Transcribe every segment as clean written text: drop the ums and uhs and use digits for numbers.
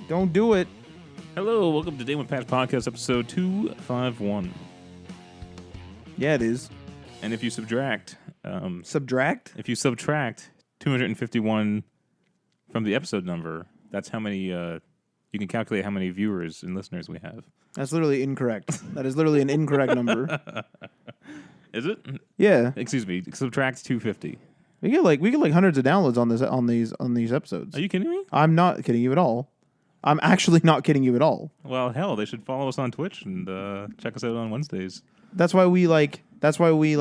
Don't do it. Hello, welcome to Day One Patch Podcast, episode 251. Yeah, it is. And if you subtract, Subtract? if you subtract 251 from the episode number, that's how many. You can calculate how many viewers and listeners we have. That's literally incorrect. That is literally an incorrect number. Is it? Yeah, Excuse me. Subtract 250. we get like hundreds of downloads on these episodes. Are you kidding me? I'm not kidding you at all. I'm actually not kidding you at all. Well, hell, they should follow us on Twitch and check us out on Wednesdays. That's why we initially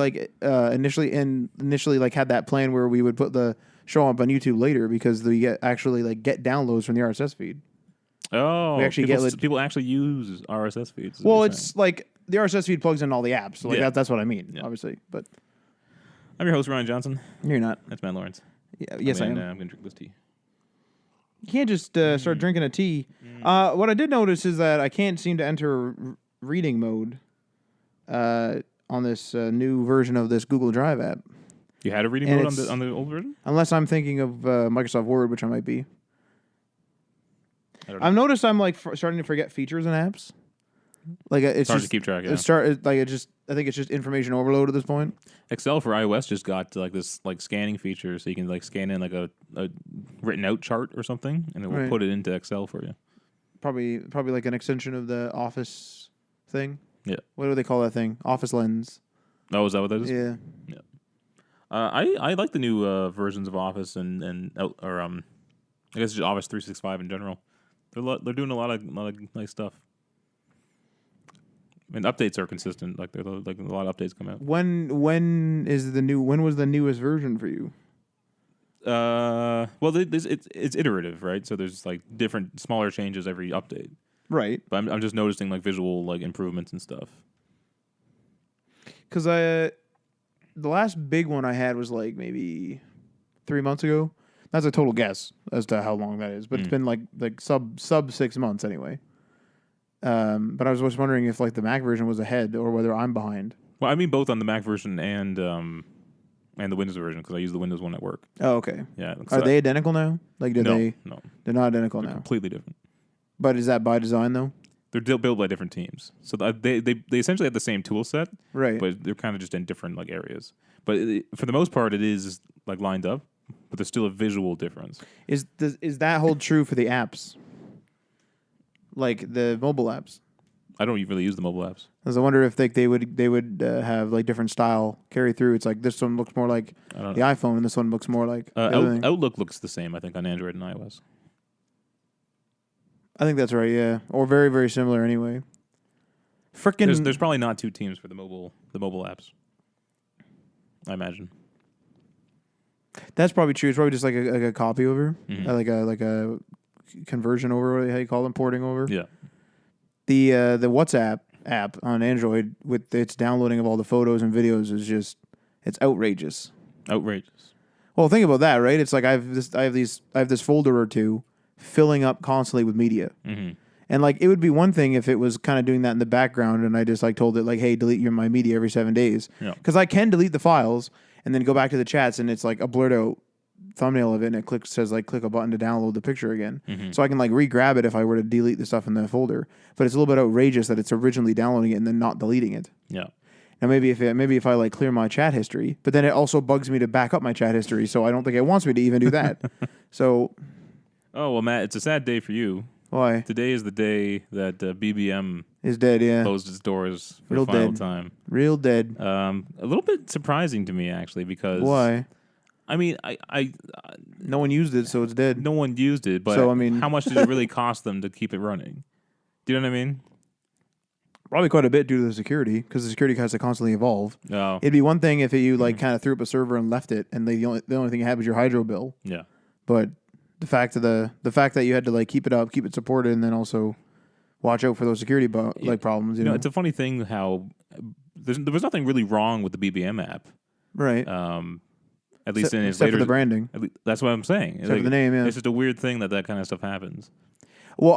had that plan where we would put the show up on YouTube later because we get downloads from the RSS feed. Oh, We actually people actually use RSS feeds. Well, it's like the RSS feed plugs in all the apps. So that's what I mean, obviously. But I'm your host, Ryan Johnson. you're not. That's Matt Lawrence. Yeah, yes, I am. I'm going to drink this tea. You can't just start drinking a tea. What I did notice is that I can't seem to enter reading mode on this new version of this Google Drive app. You had a reading And mode on the old version? Unless I'm thinking of Microsoft Word, which I might be. I don't know. I've noticed I'm like starting to forget features in apps. Like it's hard just to keep track of. I think it's just information overload at this point. Excel for iOS just got like this like scanning feature, so you can like scan in like a written out chart or something, and it will put it into Excel for you. Probably like an extension of the Office thing. Yeah. What do they call that thing? Office Lens. Oh, is that what that is? Yeah. Yeah. I like the new versions of Office and I guess just Office 365 in general. They're doing a lot of nice stuff. And updates are consistent. Like there's like a lot of updates come out. When was the newest version for you? Well, it's iterative, right? So there's like different smaller changes every update. Right. But I'm just noticing like visual like improvements and stuff. Because the last big one I had was like maybe 3 months ago. That's a total guess as to how long that is, but it's been like sub 6 months anyway. But I was just wondering if like the Mac version was ahead or whether I'm behind. Well, I mean both on the Mac version and the Windows version because I use the Windows one at work. Oh, okay. Yeah. Are they identical now? Like, No, they're not identical they're now. completely different. But is that by design though? They're built by different teams, so they essentially have the same tool set, Right. but they're kind of just in different like areas. But for the most part, it is like lined up, but there's still a visual difference. Is that hold true for the apps? Like the mobile apps? I don't really use the mobile apps. Because I wonder if they would have like different style carry through. It's like this one looks more like the iPhone, and this one looks more like Outlook looks the same, I think, on Android and iOS. I think that's right, yeah, or very very similar anyway. Frickin' There's probably not two teams for the mobile apps. I imagine. That's probably true. It's probably just like a copy over, like a conversion over, how you call them, porting over. Yeah. The WhatsApp app on Android with its downloading of all the photos and videos is it's outrageous. Outrageous. Well, think about that, right? It's like I have this folder or two filling up constantly with media. Mm-hmm. And like it would be one thing if it was kind of doing that in the background and I just like told it like, hey, delete my media every 7 days. Because I can delete the files and then go back to the chats and it's like a blurred out thumbnail of it and it says click a button to download the picture again. Mm-hmm. So I can like re-grab it if I were to delete the stuff in the folder. But it's a little bit outrageous that it's originally downloading it and then not deleting it. Yeah. Now maybe if I like clear my chat history, but then it also bugs me to back up my chat history, so I don't think it wants me to even do that. So oh well, Matt, it's a sad day for you. Why? Today is the day that BBM is dead. Yeah, closed its doors for Real the final dead. time. Real dead. A little bit surprising to me actually because why? I mean, I no one used it, so it's dead. No one used it, but so, I mean, how much did it really cost them to keep it running? Do you know what I mean? Probably quite a bit due to the security, because the security has to constantly evolve. Oh. It'd be one thing if you like kind of threw up a server and left it, and the only thing you had was your hydro bill. Yeah. But the fact that you had to like keep it up, keep it supported, and then also watch out for those security problems. You know, it's a funny thing how there was nothing really wrong with the BBM app, right? At least in its later, for the branding. That's what I'm saying. Except for the name, yeah. It's just a weird thing that kind of stuff happens. Well,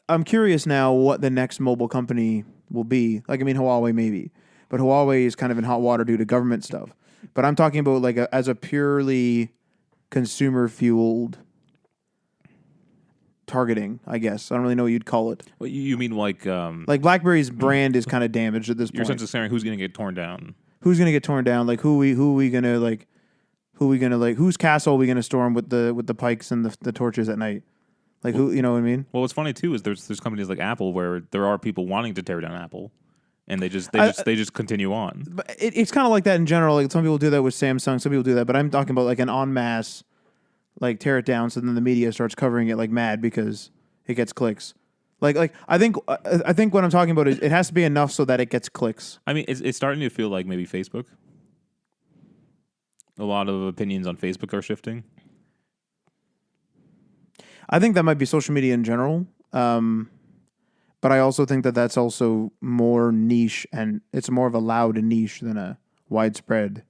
I'm curious now what the next mobile company will be. Like, I mean, Huawei maybe, but Huawei is kind of in hot water due to government stuff. But I'm talking about like as a purely consumer fueled targeting, I guess. I don't really know what you'd call it. Well, you mean like BlackBerry's brand is kind of damaged at this point. You're essentially saying who's going to get torn down? Who's going to get torn down? Like who are we going to like? Who are we going to like? Whose castle are we going to storm with the pikes and the torches at night? Like who? You know what I mean? Well, what's funny too is there's companies like Apple where there are people wanting to tear down Apple, and they just continue on. But it's kind of like that in general. Like some people do that with Samsung, some people do that. But I'm talking about like an en masse, like tear it down, so then the media starts covering it like mad because it gets clicks. Like I think what I'm talking about is it has to be enough so that it gets clicks. I mean, it's starting to feel like maybe Facebook. A lot of opinions on Facebook are shifting. I think that might be social media in general. But I also think that that's also more niche, and it's more of a loud niche than a widespread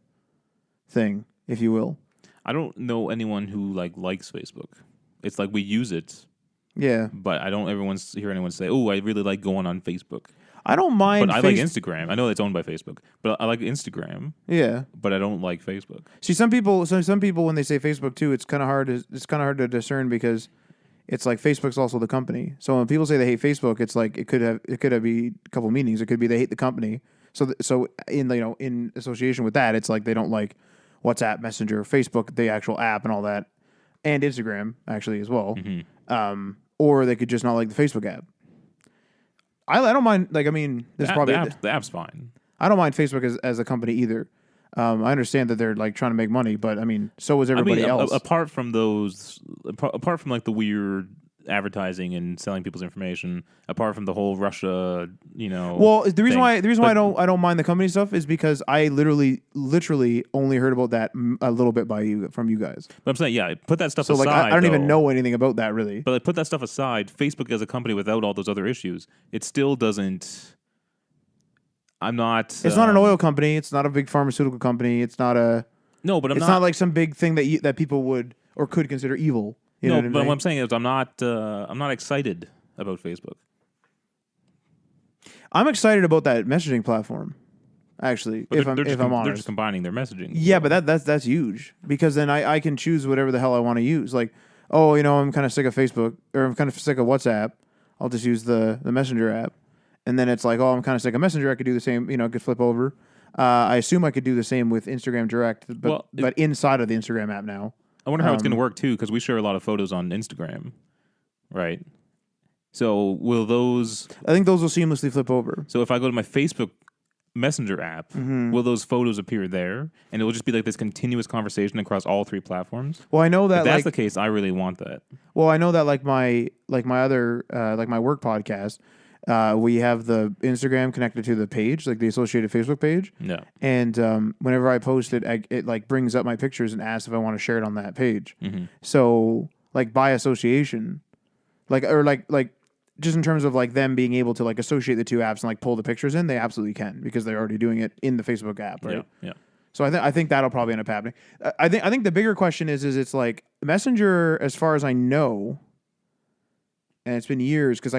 thing, if you will. I don't know anyone who likes Facebook. It's like we use it. Yeah. But I don't hear anyone say, "Oh, I really like going on Facebook." I don't mind. But I like Instagram. I know it's owned by Facebook, but I like Instagram. Yeah. But I don't like Facebook. See, some people when they say Facebook too, it's kind of hard to discern because it's like Facebook's also the company. So when people say they hate Facebook, it's like it could have be a couple meanings. It could be they hate the company. So in association with that, it's like they don't like WhatsApp, Messenger, Facebook, the actual app and all that, and Instagram actually as well. Mm-hmm. Or they could just not like the Facebook app. I don't mind. Like I mean, there's the app's fine. I don't mind Facebook as a company either. I understand that they're like trying to make money, but I mean, so is everybody else. Apart from like the weird advertising and selling people's information, apart from the whole Russia, Well, the reason why I don't mind the company stuff is because I literally only heard about that a little bit from you guys. But I'm saying, yeah, put that stuff aside. So like I don't even know anything about that really. But put that stuff aside. Facebook as a company without all those other issues, it still doesn't. I'm not. It's not an oil company. It's not a big pharmaceutical company. It's not a. No, but it's not like some big thing that people would or could consider evil. You know what I mean? But what I'm saying is I'm not excited about Facebook. I'm excited about that messaging platform. Actually, if I'm honest, they're just combining their messaging. Yeah, but that's huge because then I can choose whatever the hell I want to use. Like, I'm kind of sick of Facebook or I'm kind of sick of WhatsApp. I'll just use the Messenger app. And then it's like, I'm kind of sick of Messenger. I could do the same. I could flip over. I assume I could do the same with Instagram Direct, but inside of the Instagram app now. I wonder how it's going to work too, because we share a lot of photos on Instagram, right? So will those? I think those will seamlessly flip over. So if I go to my Facebook Messenger app, will those photos appear there, and it will just be like this continuous conversation across all three platforms? Well, I know that if that's the case, I really want that. Well, I know that my other my work podcast. We have the Instagram connected to the page, like the associated Facebook page. Yeah. And whenever I post it, it like brings up my pictures and asks if I want to share it on that page. Mm-hmm. So like by association, like just in terms of like them being able to like associate the two apps and like pull the pictures in, they absolutely can because they're already doing it in the Facebook app, right? Yeah. So I think that'll probably end up happening. I think the bigger question is it's like Messenger, as far as I know. And it's been years because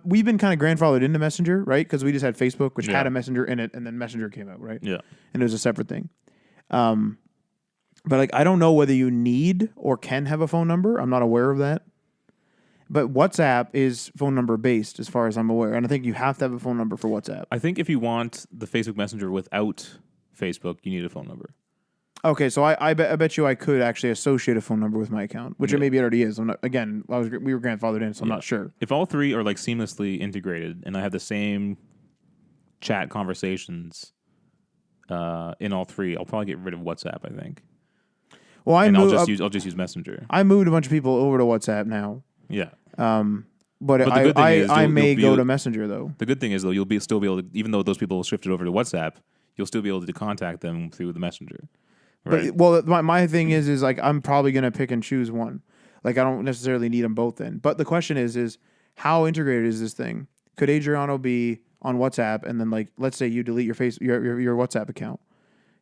we've been kind of grandfathered into Messenger, right? Because we just had Facebook, which had a Messenger in it, and then Messenger came out, right? Yeah. And it was a separate thing. But like I don't know whether you need or can have a phone number. I'm not aware of that. But WhatsApp is phone number based, as far as I'm aware, and I think you have to have a phone number for WhatsApp. I think if you want the Facebook Messenger without Facebook, you need a phone number. Okay, so I bet you I could actually associate a phone number with my account, which it maybe already is. I'm not, again, we were grandfathered in, so I'm not sure. If all three are like seamlessly integrated, and I have the same chat conversations in all three, I'll probably get rid of WhatsApp. I think. Well, I'll just use Messenger. I moved a bunch of people over to WhatsApp now. Yeah. But I may go to Messenger though. The good thing is though you'll still be able to, even though those people shifted over to WhatsApp, you'll still be able to contact them through the Messenger. Right. But my thing is like I'm probably gonna pick and choose one. Like I don't necessarily need them both then. But the question is how integrated is this thing? Could Adriano be on WhatsApp and then like let's say you delete your WhatsApp account?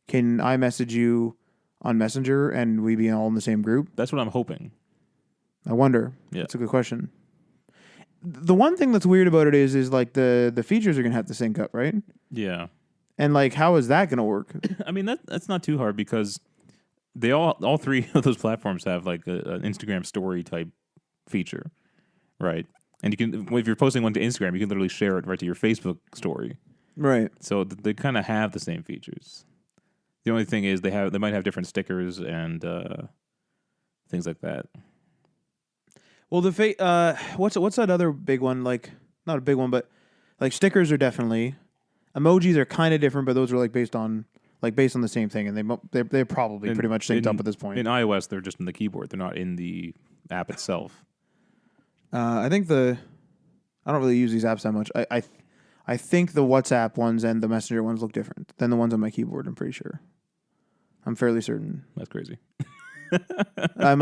Can I message you on Messenger and we be all in the same group? That's what I'm hoping. I wonder. Yeah. That's a good question. The one thing that's weird about it is like the features are gonna have to sync up, right? Yeah. And like, how is that going to work? I mean, that's not too hard because they all three of those platforms have like an Instagram story type feature, right? And you can, if you're posting one to Instagram, you can literally share it right to your Facebook story. Right. So they kind of have the same features. The only thing is they might have different stickers and things like that. Well, what's that other big one? Like, not a big one, but like stickers are definitely. Emojis are kind of different, but those are based on the same thing, and they're probably pretty much synced up at this point. In iOS, they're just in the keyboard; they're not in the app itself. I think I don't really use these apps that much. I think the WhatsApp ones and the Messenger ones look different than the ones on my keyboard. I'm pretty sure. I'm fairly certain. That's crazy. I'm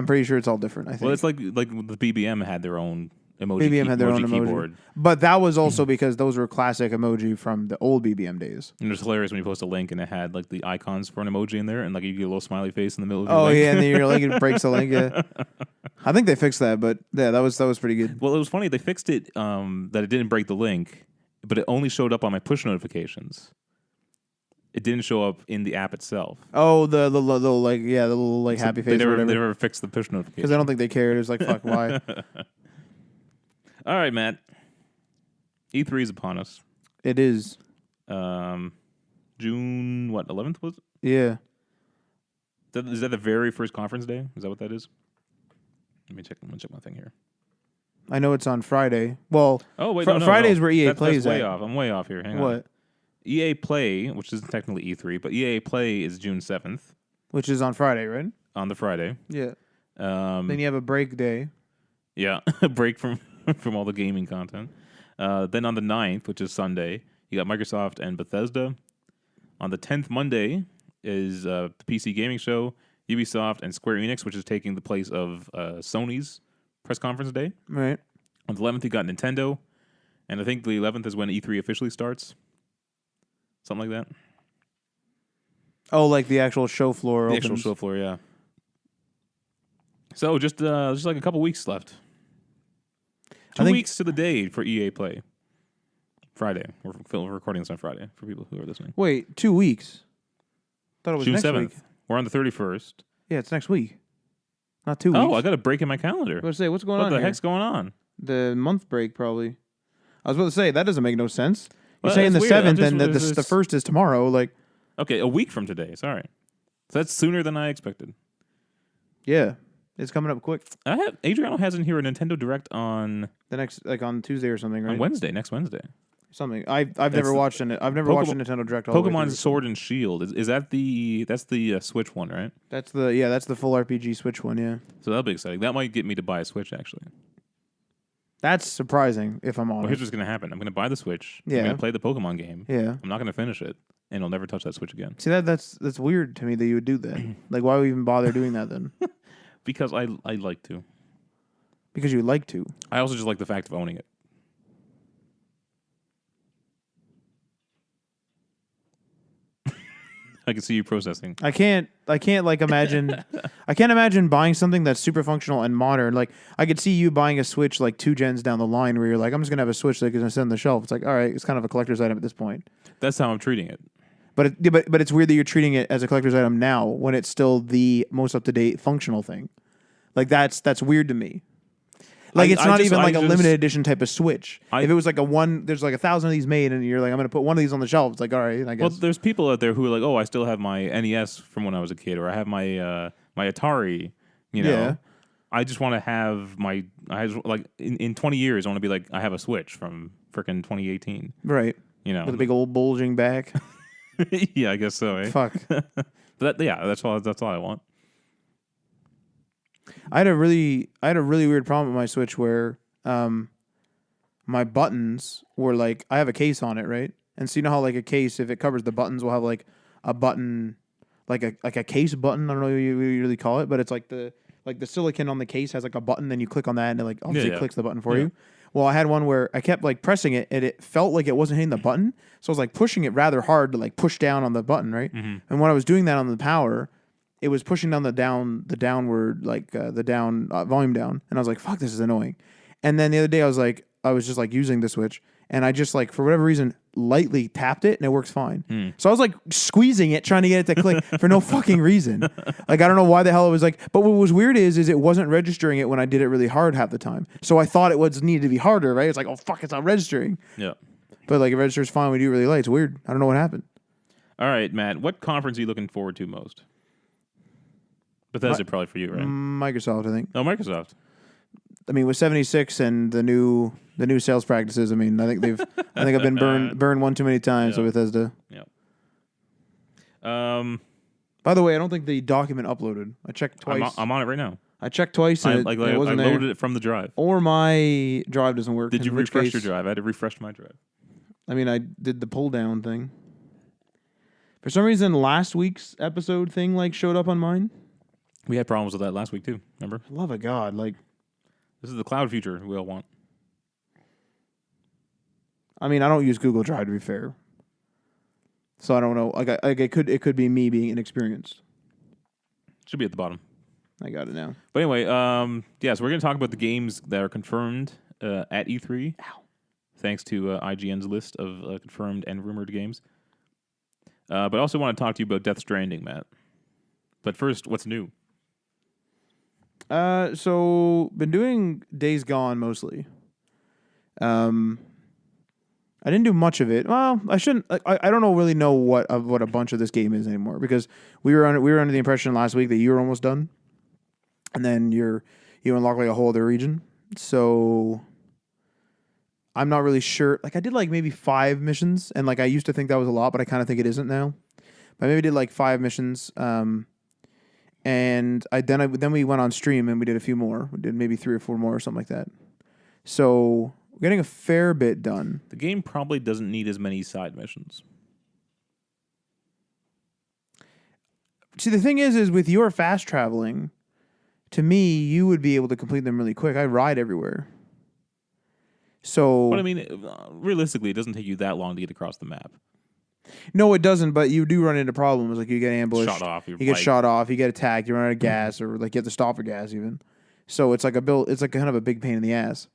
pretty sure it's all different. I think. Well, it's like the BBM had their own emoji. BBM had their own keyboard, but that was also because those were classic emoji from the old BBM days. And it was hilarious when you post a link and it had like the icons for an emoji in there, and like you get a little smiley face in the middle of your link. Yeah, and then you're like it breaks the link. Yeah, I think they fixed that, but yeah, that was pretty good. Well, it was funny they fixed it that it didn't break the link, but it only showed up on my push notifications. It didn't show up in the app itself. Oh, the little happy face. They never fixed the push notification because I don't think they cared. It was like, fuck, why? All right, Matt. E3 is upon us. It is. June 11th was it? Yeah. Is that the very first conference day? Is that what that is? Let me check my thing here. I know it's on Friday. Well, no, Friday's where EA plays. That's way off. I'm way off here. Hang on. What? EA Play, which isn't technically E3, but EA Play is June 7th. Which is on Friday, right? On the Friday. Yeah. Then you have a break day. Yeah, a break from all the gaming content. Then on the 9th, which is Sunday, you got Microsoft and Bethesda. On the 10th, Monday, is the PC Gaming Show, Ubisoft, and Square Enix, which is taking the place of Sony's press conference day. Right. On the 11th, you got Nintendo. And I think the 11th is when E3 officially starts. Something like that. Oh, like the actual show floor opens. The actual show floor, yeah. So just like a couple weeks left. 2 weeks to the day for EA Play. Friday. We're recording this on Friday for people who are listening. Wait, 2 weeks? Thought it was June next 7th. week. We're on the 31st. Yeah, it's next week. Not 2 weeks. Oh, I got a break in my calendar. I was about to say, what's going on What the here? heck's going on? The month break, probably. I was about to say, that doesn't make no sense. You're Well, saying the that's weird. 7th and the 1st is tomorrow. Like, okay, a week from today. Sorry. So that's sooner than I expected. Yeah. It's coming up quick. Adriano has in here a Nintendo Direct on the next, on Tuesday or something, right? On Wednesday, next Wednesday. Something. I've never watched it. I've never watched a Nintendo Direct. Pokemon Sword and Shield. Is that that's the Switch one, right? That's the full RPG Switch one. Yeah. So that'll be exciting. That might get me to buy a Switch actually. That's surprising, if I'm honest. Well, here's what's going to happen. I'm going to buy the Switch. Yeah. I'm going to play the Pokemon game. Yeah. I'm not going to finish it, and I'll never touch that Switch again. See, that's weird to me that you would do that. Like, why would you even bother doing that then? Because I like to. Because you like to. I also just like the fact of owning it. I can see you processing. I can't like imagine. I can't imagine buying something that's super functional and modern. Like I could see you buying a Switch like 2 gens down the line, where you're like, I'm just gonna have a Switch that's gonna sit on the shelf. It's like, all right, it's kind of a collector's item at this point. That's how I'm treating it. But it's weird that you're treating it as a collector's item now when it's still the most up to date functional thing. Like that's weird to me. Like it's not even like a limited edition type of Switch. If it was like there's like 1,000 of these made, and you're like, I'm gonna put one of these on the shelf. It's like, all right, I guess. Well, there's people out there who are like, oh, I still have my NES from when I was a kid, or I have my my Atari. You know, yeah. I just want to have in 20 years, I want to be like, I have a Switch from frickin' 2018. Right. You know, with a big old bulging back. Yeah, I guess so. Eh? Fuck. But that's all I want. I had a really weird problem with my Switch where my buttons were like, I have a case on it, right? And so you know how like a case, if it covers the buttons, will have like a button, like a case button. I don't know what you really call it, but it's like the silicon on the case has like a button, then you click on that and it like obviously clicks the button for you. Well, I had one where I kept like pressing it and it felt like it wasn't hitting the button. So I was like pushing it rather hard to like push down on the button, right? Mm-hmm. And when I was doing that on the power, it was pushing down the downward, like the down volume down. And I was like, fuck, this is annoying. And then the other day I was just like using the Switch and I just like for whatever reason lightly tapped it and it works fine. So I was like squeezing it trying to get it to click for no fucking reason. Like I don't know why the hell it was like. But what was weird is it wasn't registering it when I did it really hard half the time. So I thought it was needed to be harder, right? It's like, oh fuck, it's not registering. Yeah. But like it registers fine when you do it really light. It's weird. I don't know what happened. All right, Matt. What conference are you looking forward to most? Bethesda probably for you, right? Microsoft, I think. Oh, Microsoft. I mean, with 76 and the new sales practices, I mean, I think I've been burned one too many times with Bethesda. Yeah. By the way, I don't think the document uploaded. I checked twice. I'm on it right now. I checked twice and it wasn't there. I loaded it from the drive. Or my drive doesn't work. Did you refresh your drive? I had to refresh my drive. I mean, I did the pull down thing. For some reason, last week's episode thing like showed up on mine. We had problems with that last week too. Remember? Love of God, like this is the cloud future we all want. I mean, I don't use Google Drive to be fair, so I don't know. Like it could be me being inexperienced. Should be at the bottom. I got it now. But anyway, so we're going to talk about the games that are confirmed at E3. Ow. Thanks to IGN's list of confirmed and rumored games. But I also want to talk to you about Death Stranding, Matt. But first, what's new? So been doing Days Gone mostly. I didn't do much of it. Well, I shouldn't. I don't really know what a bunch of this game is anymore because we were under the impression last week that you were almost done, and then you unlock like a whole other region. So I'm not really sure. Like I did like maybe 5 missions, and like I used to think that was a lot, but I kind of think it isn't now. But I maybe did like 5 missions. And then we went on stream and we did a few more. We did maybe 3 or 4 more or something like that. So we're getting a fair bit done. The game probably doesn't need as many side missions. See, the thing is with your fast traveling, to me, you would be able to complete them really quick. I ride everywhere. So, but I mean, realistically, it doesn't take you that long to get across the map. No, it doesn't. But you do run into problems, like you get ambushed, shot off, you get shot off, you get attacked, you run out of gas, or like you have to stop for gas even. So it's like it's like kind of a big pain in the ass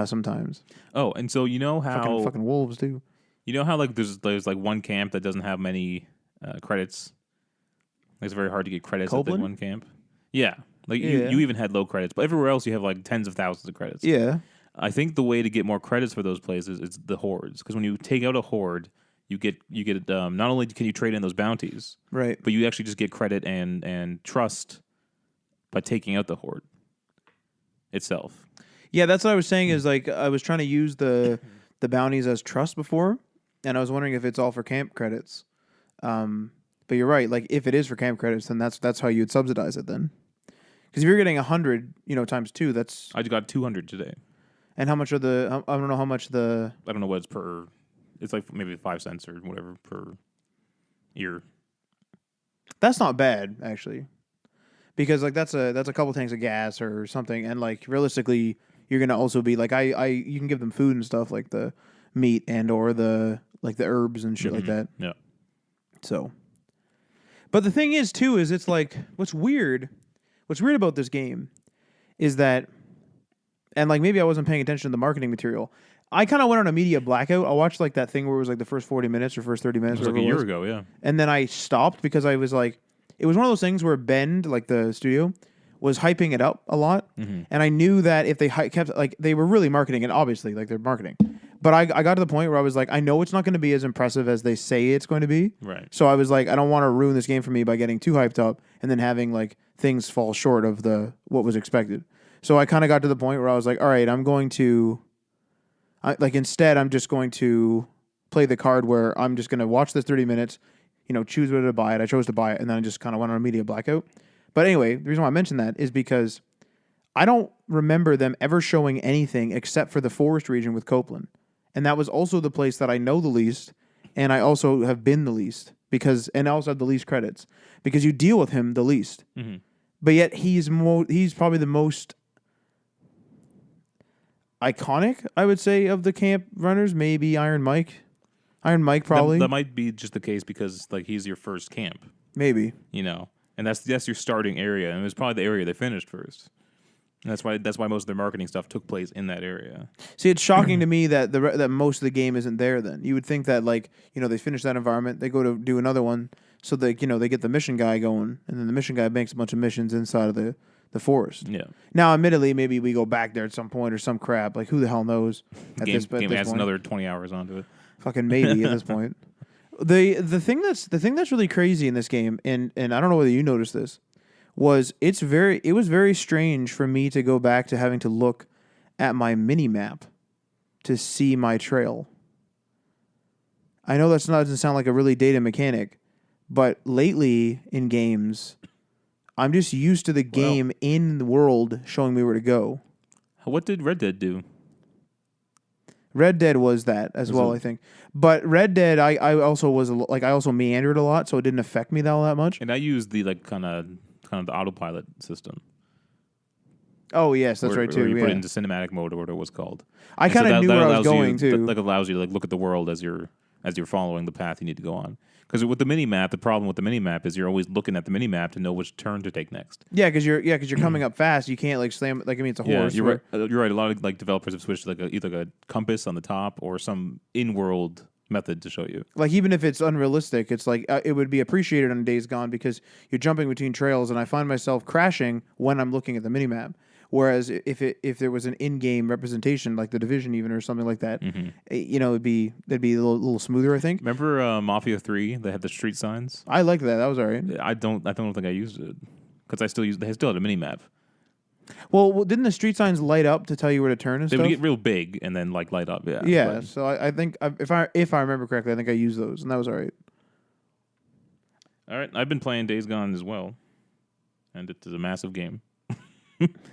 sometimes. Oh, and so you know how fucking wolves too. You know how like there's like one camp that doesn't have many credits. Like, it's very hard to get credits at that one camp. Yeah, like you even had low credits, but everywhere else you have like tens of thousands of credits. Yeah. I think the way to get more credits for those places is the hordes, because when you take out a horde, you get not only can you trade in those bounties, right, but you actually just get credit and trust by taking out the horde itself. Yeah, that's what I was saying. Is like I was trying to use the bounties as trust before, and I was wondering if it's all for camp credits. But you're right. Like if it is for camp credits, then that's how you'd subsidize it then. Because if you're getting 100, times 2, that's I got 200 today. And how much are the? I don't know how much the. I don't know what it's per. It's like maybe 5 cents or whatever per year. That's not bad actually, because like that's a couple tanks of gas or something, and like realistically, you're gonna also be like you can give them food and stuff like the meat and or the like the herbs and shit like that. Yeah. So, but the thing is too is it's like what's weird about this game is that. And like maybe I wasn't paying attention to the marketing material. I kind of went on a media blackout. I watched like that thing where it was like the first 40 minutes or first 30 minutes. It was like a year ago, yeah. And then I stopped because I was like, it was one of those things where Bend, like the studio, was hyping it up a lot. Mm-hmm. And I knew that if they kept, like they were really marketing it, obviously, like they're marketing. But I got to the point where I was like, I know it's not going to be as impressive as they say it's going to be. Right. So I was like, I don't want to ruin this game for me by getting too hyped up and then having like things fall short of what was expected. So I kind of got to the point where I was like, all right, instead I'm just going to play the card where I'm just going to watch this 30 minutes, choose whether to buy it. I chose to buy it, and then I just kind of went on a media blackout. But anyway, the reason why I mentioned that is because I don't remember them ever showing anything except for the forest region with Copeland. And that was also the place that I know the least, and I also have been the least, and I also have the least credits, because you deal with him the least. Mm-hmm. But yet he's probably the most iconic, I would say, of the camp runners. Maybe Iron Mike. Iron Mike probably. That might be just the case because like he's your first camp. Maybe. And that's your starting area, and it was probably the area they finished first. That's why most of their marketing stuff took place in that area. See, it's shocking to me that that most of the game isn't there. Then you would think that they finish that environment, they go to do another one, so they get the mission guy going, and then the mission guy makes a bunch of missions inside of the forest. Yeah. Now, admittedly, maybe we go back there at some point or some crap. Like who the hell knows? Game adds another 20 hours onto it. Fucking maybe at this point. The thing that's really crazy in this game, and I don't know whether you noticed this, was it was very strange for me to go back to having to look at my mini map to see my trail. I know doesn't sound like a really dated mechanic, but lately in games, I'm just used to the game in the world showing me where to go. What did Red Dead do? Red Dead was that as well, I think. But Red Dead, I also was I also meandered a lot, so it didn't affect me all that much. And I used the kind of the autopilot system. Oh yes, that's right too. Where you put it into cinematic mode or whatever it was called. I kind of knew where I was going too. That allows you to look at the world as you're following the path you need to go on. Because with the mini map, the problem with the mini map is you're always looking at the mini map to know which turn to take next. Yeah, because you're coming up fast. You can't slam it's a horse. You're right. You're right. A lot of developers have switched to either a compass on the top or some in-world method to show you. Like even if it's unrealistic, it's it would be appreciated on Days Gone because you're jumping between trails, and I find myself crashing when I'm looking at the mini map. Whereas if there was an in-game representation like the Division even or something like that, that'd be a little smoother. I think. Remember Mafia 3? They had the street signs. I liked that. That was all right. I don't think I used it because they still had a mini map. Well, didn't the street signs light up to tell you where to turn and stuff? They would get real big and then light up. Yeah. Yeah. But, so I think if I remember correctly, I think I used those and that was all right. All right, I've been playing Days Gone as well, and it is a massive game.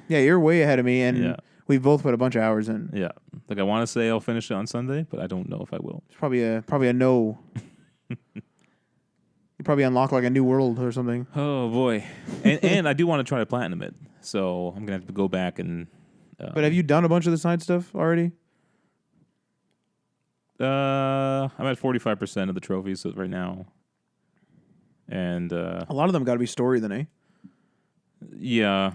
Yeah, you're way ahead of me, and we've both put a bunch of hours in. Yeah, I want to say I'll finish it on Sunday, but I don't know if I will. It's probably a no. You probably unlock a new world or something. Oh boy, and I do want to try to platinum it, so I'm gonna have to go back and. But have you done a bunch of the side stuff already? I'm at 45% of the trophies right now, and a lot of them got to be story then, eh? Yeah.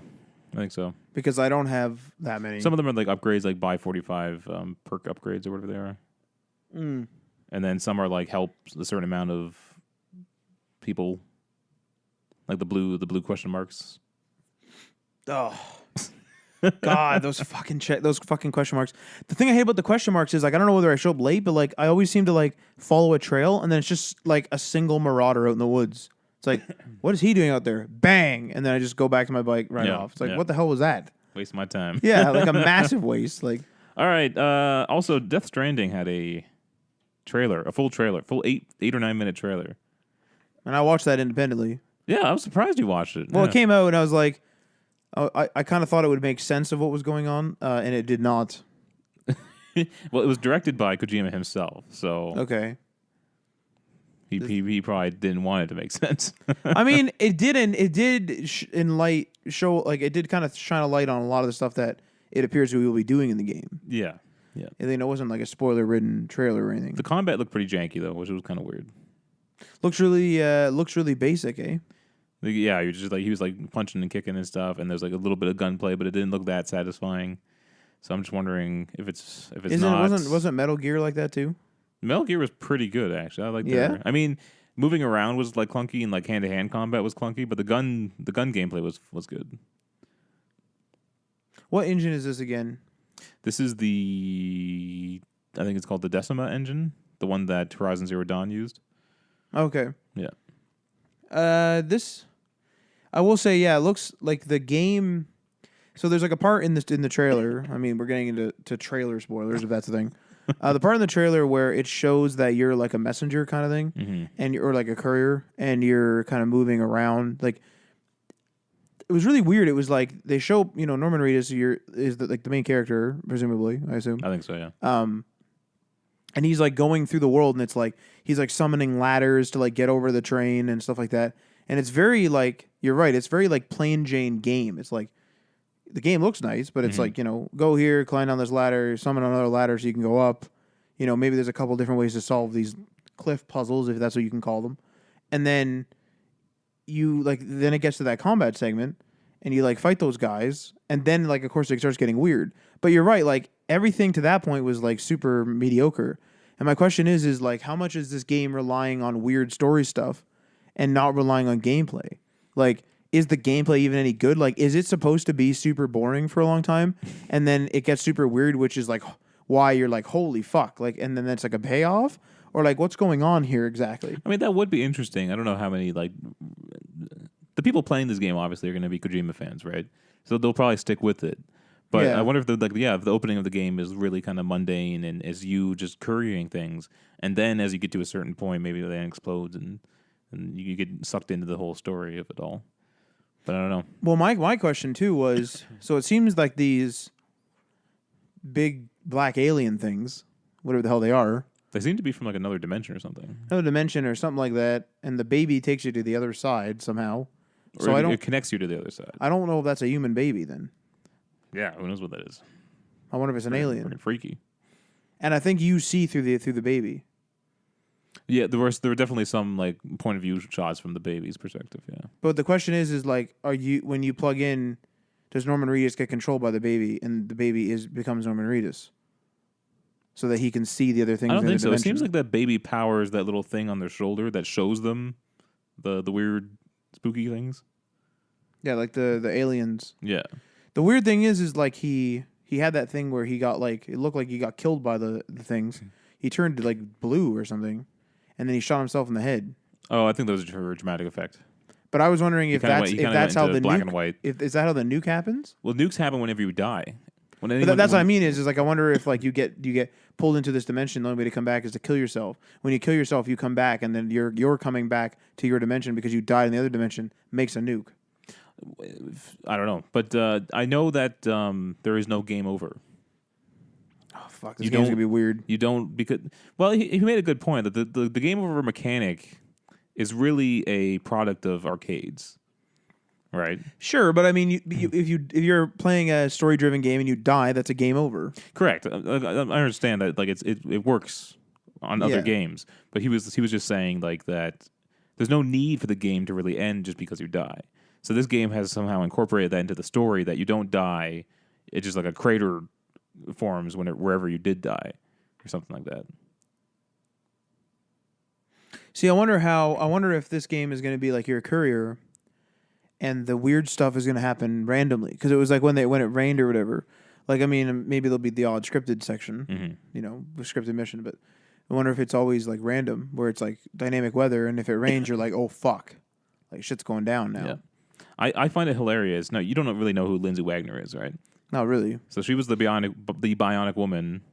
I think so. Because I don't have that many. Some of them are upgrades, buy 45 perk upgrades or whatever they are. Mm. And then some are help a certain amount of people. Like the blue question marks. Oh. God, those fucking question marks. The thing I hate about the question marks is I don't know whether I show up late, but I always seem to follow a trail and then it's just a single marauder out in the woods. It's what is he doing out there? Bang! And then I just go back to my bike off. It's what the hell was that? Waste my time. Yeah, a massive waste. All right. Also, Death Stranding had a full 8 or 9 minute trailer. And I watched that independently. Yeah, I was surprised you watched it. Well, it came out and I was like, I kind of thought it would make sense of what was going on, and it did not. Well, it was directed by Kojima himself, so okay. He probably didn't want it to make sense. I mean, it didn't. It did show it did kind of shine a light on a lot of the stuff that it appears we will be doing in the game. Yeah. And it wasn't a spoiler-ridden trailer or anything. The combat looked pretty janky though, which was kind of weird. Looks really basic, eh? Yeah, you're just he was punching and kicking and stuff, and there's a little bit of gunplay, but it didn't look that satisfying. So I'm just wondering if it's not. Wasn't Metal Gear like that too? Metal Gear was pretty good, actually. I like that. I mean, moving around was clunky, and hand-to-hand combat was clunky, but the gun gameplay was good. What engine is this again? This is I think it's called the Decima engine, the one that Horizon Zero Dawn used. Okay. Yeah. This, I will say, it looks like the game. So there's a part in the trailer. I mean, we're getting into trailer spoilers if that's the thing. The part in the trailer where it shows that you're a messenger kind of thing, and you're a courier, and you're kind of moving around. It was really weird. It was they show Norman Reedus is the main character, presumably. I assume. I think so. Yeah. And he's going through the world, and it's he's summoning ladders to get over the train and stuff like that. And it's very you're right. It's very plain Jane game. It's the game looks nice, but it's go here, climb down this ladder, summon another ladder so you can go up. Maybe there's a couple different ways to solve these cliff puzzles, if that's what you can call them. And then then it gets to that combat segment, and you like fight those guys, and then like of course it starts getting weird. But you're right, like everything to that point was like super mediocre. And my question is like how much is this game relying on weird story stuff and not relying on gameplay? Like, is the gameplay even any good? Like, is it supposed to be super boring for a long time, and then it gets super weird, which is like why you're like, holy fuck, like, and then that's like a payoff, or like, what's going on here exactly? I mean, that would be interesting. I don't know how many like the people playing this game obviously are going to be Kojima fans, right? So they'll probably stick with it. But I wonder if if the opening of the game is really kind of mundane and is you just currying things, and then as you get to a certain point, maybe the end explodes and you get sucked into the whole story of it all. But I don't know. Well, my question too was, so it seems like these big black alien things, whatever the hell they are, they seem to be from like another dimension or something. Another dimension or something like that, and the baby takes you to the other side somehow. Or so it connects you to the other side. I don't know if that's a human baby then. Yeah, who knows what that is? I wonder if it's an alien. Pretty freaky. And I think you see through the baby. Yeah, there were definitely some like point of view shots from the baby's perspective. Yeah. But the question is like, when you plug in, does Norman Reedus get controlled by the baby, and the baby becomes Norman Reedus, so that he can see the other things? I don't think so. Dimension? It seems like that baby powers that little thing on their shoulder that shows them the weird spooky things. Yeah, like the aliens. Yeah. The weird thing is like he had that thing where he got like, it looked like he got killed by the things. He turned like blue or something, and then he shot himself in the head. Oh, I think that was for a dramatic effect. But I was wondering if that's how the black nuke, and white. Is that how the nuke happens? Well, nukes happen whenever you die. That's what I mean is like I wonder if like you get pulled into this dimension, the only way to come back is to kill yourself. When you kill yourself, you come back, and then you're coming back to your dimension because you died in the other dimension makes a nuke. I don't know, but I know that there is no game over. Oh fuck! This game's gonna be weird. You don't because he made a good point that the game over mechanic is really a product of arcades, right? Sure, but I mean, if you're playing a story driven game and you die, that's a game over. Correct. I understand that like it works on other games, but he was just saying like that. There's no need for the game to really end just because you die. So this game has somehow incorporated that into the story that you don't die. It's just like a crater forms wherever you did die or something like that. See, I wonder if this game is going to be like you're a courier and the weird stuff is going to happen randomly. Because it was like when it rained or whatever. Like, I mean, maybe there'll be the odd scripted section, the scripted mission. But I wonder if it's always like random where it's like dynamic weather. And if it rains, you're like, oh, fuck. Like, shit's going down now. Yeah. I find it hilarious. No, you don't really know who Lindsay Wagner is, right? Not really. So she was the Bionic Woman,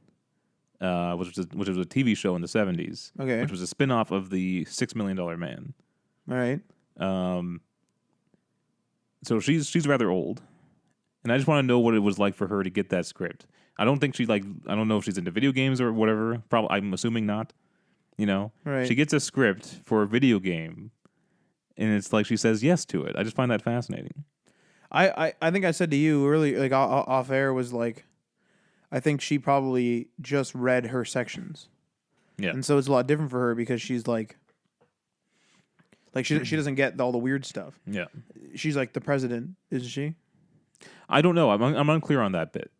which was a TV show in the 70s. Okay. Which was a spin-off of the $6 Million Man. All right. So she's rather old, and I just want to know what it was like for her to get that script. I don't know if she's into video games or whatever. Probably, I'm assuming not. Right. She gets a script for a video game. And it's like she says yes to it. I just find that fascinating. I think I said to you earlier, like off air, was like, I think she probably just read her sections. Yeah. And so it's a lot different for her because she's like she doesn't get all the weird stuff. Yeah. She's like the president, isn't she? I don't know. I'm unclear on that bit.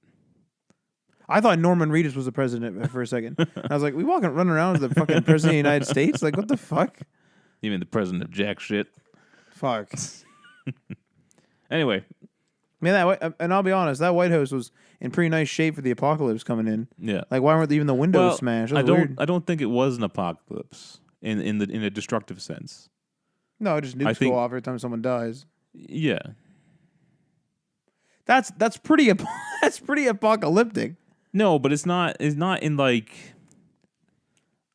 I thought Norman Reedus was the president for a second. I was like, we running around as the fucking president of the United States? Like, what the fuck? You mean the president of jack shit? Fuck. Anyway. Man, and I'll be honest, that White House was in pretty nice shape for the apocalypse coming in. Yeah. Like, why weren't even the windows smashed? I don't think it was an apocalypse in a destructive sense. No, just nukes go off every time someone dies. Yeah. That's pretty that's pretty apocalyptic. No, but it's not in like,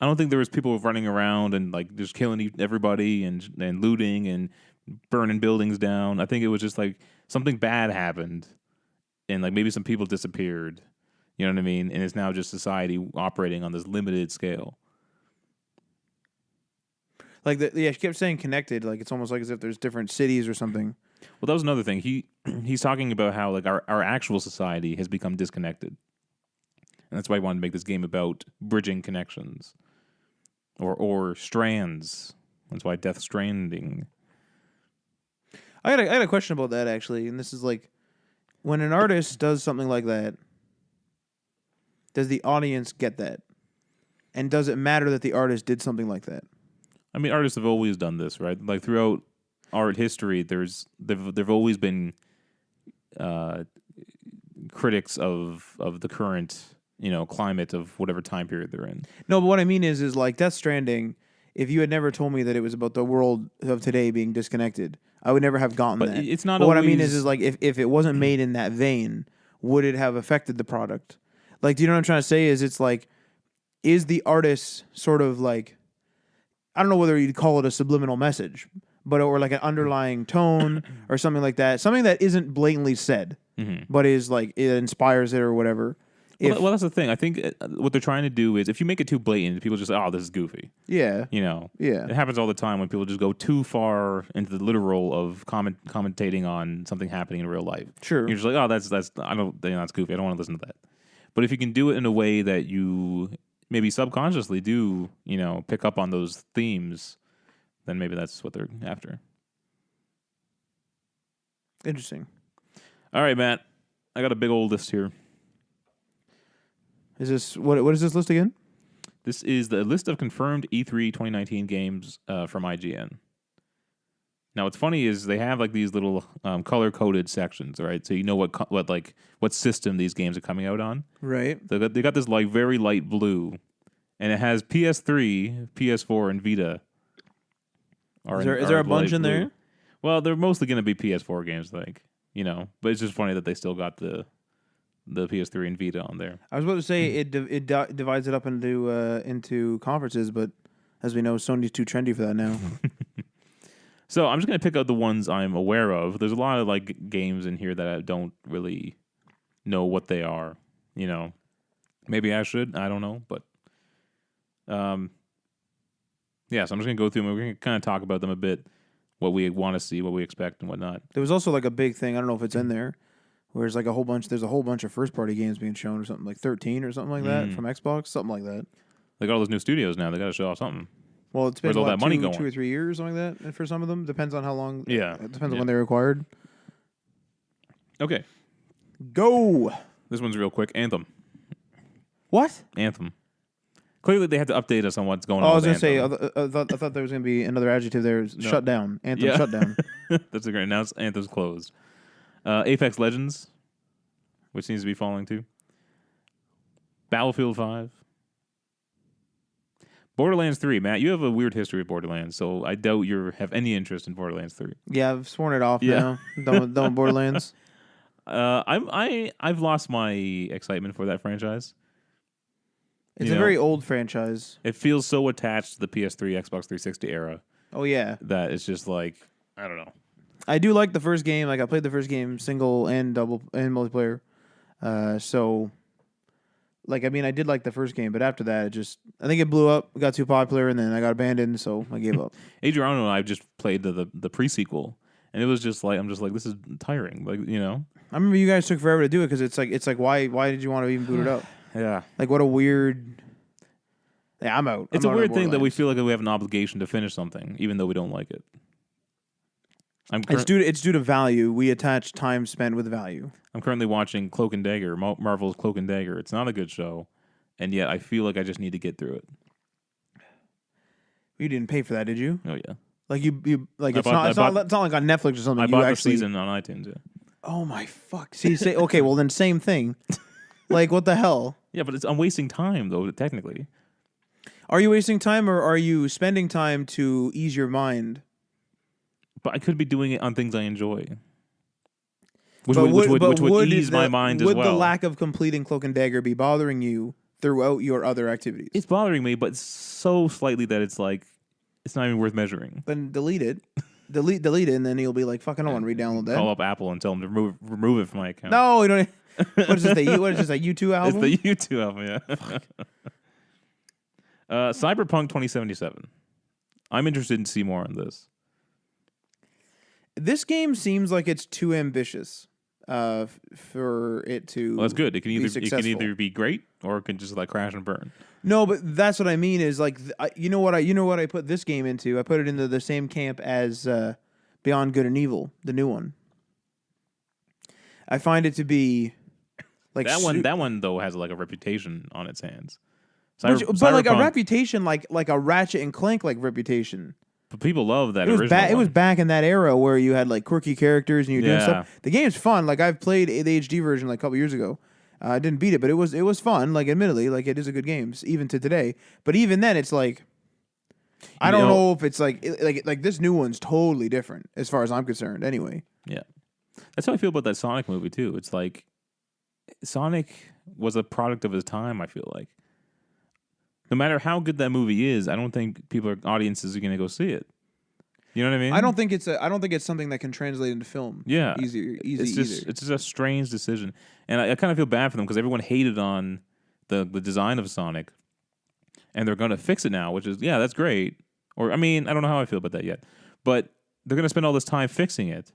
I don't think there was people running around and like just killing everybody and looting and burning buildings down. I think it was just like something bad happened and like maybe some people disappeared. You know what I mean? And it's now just society operating on this limited scale. Like she kept saying connected. Like it's almost like as if there's different cities or something. Well, that was another thing. He's talking about how like our actual society has become disconnected, and that's why he wanted to make this game about bridging connections, or strands. That's why Death Stranding. I got a question about that actually, and this is like, when an artist does something like that, does the audience get that? And does it matter that the artist did something like that? I mean, artists have always done this, right? Like throughout art history, there've always been critics of the current climate of whatever time period they're in. No, but what I mean is like Death Stranding. If you had never told me that it was about the world of today being disconnected, I would never have gotten but that. It's not. But always... what I mean is like if it wasn't made in that vein, would it have affected the product? Like, do you know what I'm trying to say? It's like, is the artist sort of like, I don't know whether you'd call it a subliminal message, but or like an underlying tone or something like that, something that isn't blatantly said, but is like it inspires it or whatever. Well, that's the thing. I think what they're trying to do is, if you make it too blatant, people just say, "Oh, this is goofy." Yeah. Yeah. It happens all the time when people just go too far into the literal of commentating on something happening in real life. Sure. You're just like, "Oh, that's that's goofy. I don't want to listen to that." But if you can do it in a way that you maybe subconsciously do, pick up on those themes, then maybe that's what they're after. Interesting. All right, Matt. I got a big old list here. Is this what is this list again? This is the list of confirmed E3 2019 games from IGN. Now, what's funny is they have like these little color coded sections, right? So you know what system these games are coming out on. Right. They got this like very light blue, and it has PS3, PS4, and Vita. Is there a bunch in there? Well, they're mostly going to be PS4 games, like But it's just funny that they still got the PS3 and Vita on there. I was about to say it divides it up into conferences, but as we know, Sony's too trendy for that now. So I'm just going to pick out the ones I'm aware of. There's a lot of like games in here that I don't really know what they are. Maybe I should. I don't know, but so I'm just going to go through them. We're going to kind of talk about them a bit, what we want to see, what we expect, and whatnot. There was also like a big thing. I don't know if it's in there. Where there's like there's a whole bunch of first party games being shown or something, like 13 or something like that from Xbox, something like that. They got all those new studios now. They got to show off something. Well, it's been Where's all that money going? 2 or 3 years, something like that. And for some of them, depends on how long. Yeah, it depends on when they're acquired. Okay, go. This one's real quick. Anthem. What? Anthem. Clearly, they have to update us on what's going on. I was going to say, I thought there was going to be another adjective there. No. Shut down. Anthem shut down. That's a great announcement. Anthem's closed. Apex Legends, which seems to be falling too. Battlefield 5. Borderlands 3. Matt, you have a weird history of Borderlands, so I doubt you have any interest in Borderlands 3. Yeah, I've sworn it off now. Done with Borderlands. I've lost my excitement for that franchise. It's a very old franchise. It feels so attached to the PS3, Xbox 360 era. Oh, yeah. That it's just like, I don't know. I do like the first game. Like, I played the first game single and double and multiplayer. So, like, I mean, I did like the first game, but after that, I think it blew up, got too popular, and then I got abandoned, so I gave up. Adriano and I just played the pre-sequel, and it was just like, I'm just like, this is tiring. Like, I remember you guys took forever to do it because it's like, why did you want to even boot it up? Yeah. Like, what a weird. Yeah, I'm out. It's a weird thing that we feel like we have an obligation to finish something, even though we don't like it. It's due to value. We attach time spent with value. I'm currently watching Cloak and Dagger, Marvel's Cloak and Dagger. It's not a good show, and yet I feel like I just need to get through it. You didn't pay for that, did you? Oh yeah. Like you like it's not like on Netflix or something. I bought the season on iTunes. Yeah. Oh my fuck! See, okay, well then same thing. Like what the hell? Yeah, but I'm wasting time though. Technically, are you wasting time or are you spending time to ease your mind? But I could be doing it on things I enjoy, which would ease my mind as well. Would the lack of completing Cloak and Dagger be bothering you throughout your other activities? It's bothering me, but so slightly that it's like it's not even worth measuring. Then delete it. delete it, and then you'll be like, "Fucking, I want to re-download that." Call up Apple and tell them to remove it from my account. No, you don't. What is this? What is this? A U2 album? It's the U2 album. Yeah. Cyberpunk 2077. I'm interested to see more on this. This game seems like it's too ambitious for it to. Well, that's good. It can either be great or it can just like crash and burn. No, but that's what I mean. Is like you know what I put this game into? I put it into the same camp as Beyond Good and Evil, the new one. I find it to be like that one though has like a reputation on its hands. But like a reputation, like a Ratchet and Clank like reputation. But people love that. It was back in that era where you had like quirky characters and you're doing stuff. The game's fun. Like I've played the HD version like a couple years ago. I didn't beat it, but it was fun. Like admittedly, like it is a good game even to today. But even then, it's like I don't know if it's like this new one's totally different as far as I'm concerned. Anyway, yeah, that's how I feel about that Sonic movie too. It's like Sonic was a product of his time. I feel like no matter how good that movie is, I don't think audiences are going to go see it. You know what I mean? I don't think it's something that can translate into film. Yeah, easy. It's just a strange decision, and I kind of feel bad for them because everyone hated on the design of Sonic, and they're going to fix it now, which is that's great. Or I mean, I don't know how I feel about that yet, but they're going to spend all this time fixing it,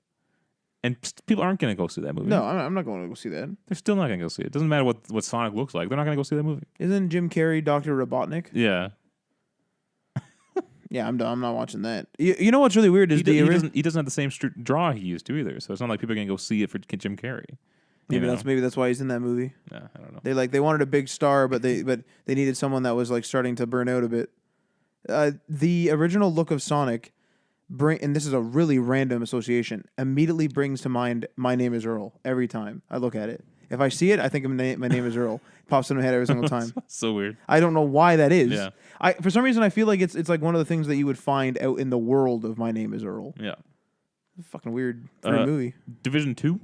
and people aren't going to go see that movie. No, I'm not going to go see that. They're still not going to go see it. It doesn't matter what Sonic looks like. They're not going to go see that movie. Isn't Jim Carrey Dr. Robotnik? Yeah. Yeah, I'm not watching that. You know what's really weird is he doesn't have the same draw he used to either. So it's not like people are gonna go see it for Jim Carrey. Maybe that's why he's in that movie. Yeah, I don't know. They wanted a big star, but they needed someone that was like starting to burn out a bit. The original look of Sonic, and this is a really random association, immediately brings to mind My Name Is Earl every time I look at it. If I see it, I think My Name Is Earl. Pops in my head every single time. So weird. I don't know why that is. Yeah. For some reason, I feel like it's like one of the things that you would find out in the world of My Name Is Earl. Yeah. It's a fucking weird movie. Division 2?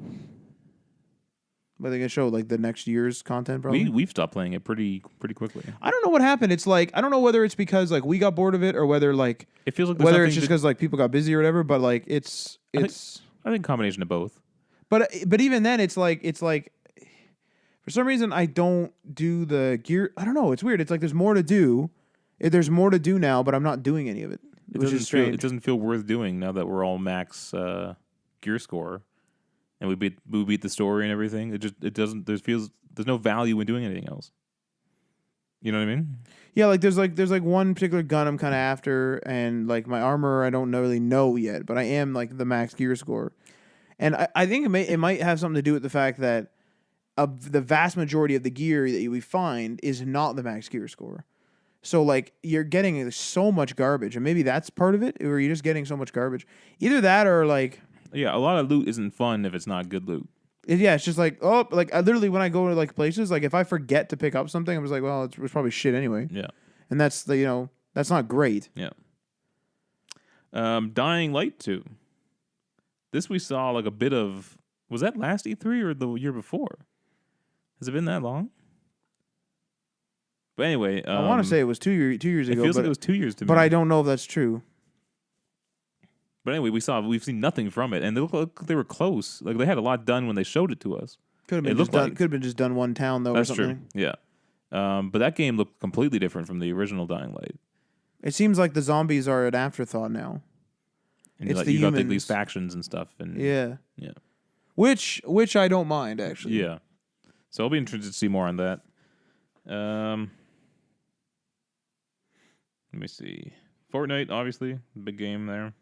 But they gonna show like the next year's content, probably. We've stopped playing it pretty quickly. I don't know what happened. It's like I don't know whether it's because like we got bored of it or whether like it feels like whether it's just because like people got busy or whatever. But like I think combination of both. But even then, it's like for some reason I don't do the gear. I don't know. It's weird. It's like there's more to do. There's more to do now, but I'm not doing any of it. Which is strange. It doesn't feel worth doing now that we're all max gear score. And we beat the story and everything. It doesn't. There's no value in doing anything else. You know what I mean? Yeah, like there's one particular gun I'm kind of after, and like my armor I don't really know yet, but I am like the max gear score, and I think it might have something to do with the fact that the vast majority of the gear that we find is not the max gear score. So like you're getting so much garbage, and maybe that's part of it, or you're just getting so much garbage. Either that or like. Yeah, a lot of loot isn't fun if it's not good loot. It's just like, I literally, when I go to like places, like if I forget to pick up something, I'm just like, well, it's probably shit anyway. Yeah. And that's that's not great. Yeah. Dying Light 2. This we saw like a bit of, was that last E3 or the year before? Has it been that long? But anyway. I want to say it was 2 years ago. It feels like it was 2 years to me. But I don't know if that's true. But anyway, we've seen nothing from it, and they look like they were close. Like they had a lot done when they showed it to us. Could have been just done one town though. That's or something. True. Yeah, but that game looked completely different from the original Dying Light. It seems like the zombies are an afterthought now. And it's you got these factions and stuff, and yeah, which I don't mind actually. Yeah, so I'll be interested to see more on that. Let me see. Fortnite, obviously, big game there.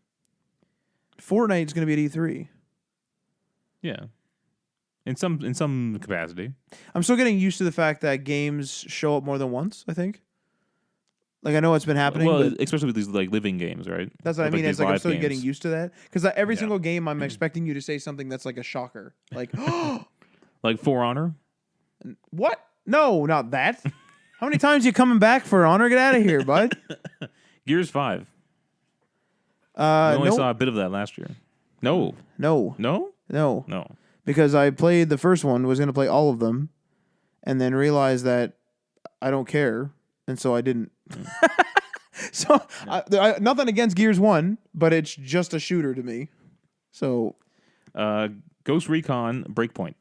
Fortnite's going to be at E3. Yeah. In some capacity. I'm still getting used to the fact that games show up more than once, I think. Like, I know it's been happening. Well, especially with these, like, living games, right? That's what I mean. It's like I'm still getting used to that. Because every single game, I'm expecting you to say something that's like a shocker. Like, like For Honor? What? No, not that. How many times are you coming back For Honor? Get out of here, bud. Gears 5. We only saw a bit of that last year. No. Because I played the first one, was going to play all of them, and then realized that I don't care, and so I didn't. So, nothing against Gears 1, but it's just a shooter to me. So, Ghost Recon Breakpoint.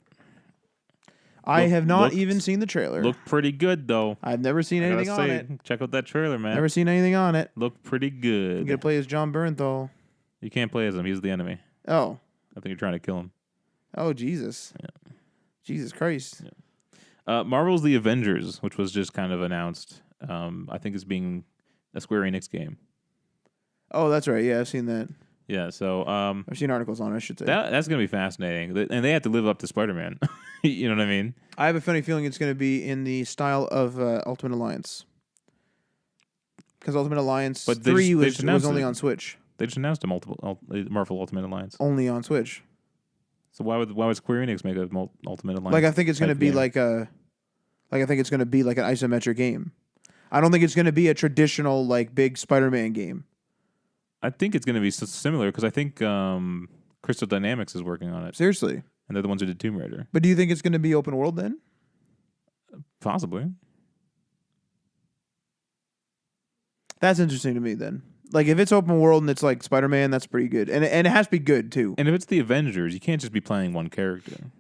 I have not even seen the trailer. Looked pretty good, though. I've never seen anything on it. Check out that trailer, man. Never seen anything on it. Looked pretty good. You got to play as John Bernthal. You can't play as him. He's the enemy. Oh. I think you're trying to kill him. Oh, Jesus. Yeah. Jesus Christ. Yeah. Marvel's The Avengers, which was just kind of announced, I think is being a Square Enix game. Oh, that's right. Yeah, I've seen that. Yeah, so I've seen articles on it, I should say. That's going to be fascinating. And they have to live up to Spider-Man. You know what I mean? I have a funny feeling it's going to be in the style of Ultimate Alliance. Because Ultimate Alliance 3 was only on Switch. They just announced a Marvel Ultimate Alliance. Only on Switch. So why would Square Enix make a Ultimate Alliance? Like I think it's going to be like an isometric game. I don't think it's going to be a traditional like big Spider-Man game. I think it's going to be similar because I think Crystal Dynamics is working on it. Seriously. And they're the ones who did Tomb Raider. But do you think it's going to be open world then? Possibly. That's interesting to me then. Like if it's open world and it's like Spider-Man, that's pretty good. And it has to be good too. And if it's the Avengers, you can't just be playing one character.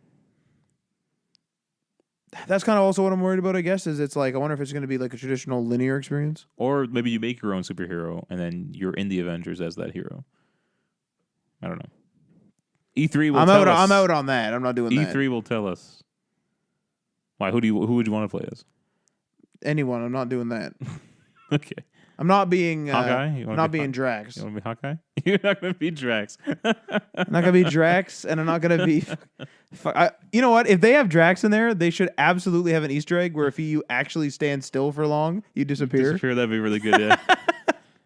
That's kind of also what I'm worried about, I guess, is it's like I wonder if it's going to be like a traditional linear experience. Or maybe you make your own superhero and then you're in the Avengers as that hero. I don't know. E3 will tell us. I'm out on that. I'm not doing that. E3 will tell us. Why? Who would you want to play as? Anyone. I'm not doing that. Okay. I'm not being Hawkeye. Not being Drax. You want to be Hawkeye? You're not going to be Drax. I'm not going to be Drax, and I'm not going to be. You know what? If they have Drax in there, they should absolutely have an Easter egg where if you actually stand still for long, you disappear. That'd be really good. Yeah.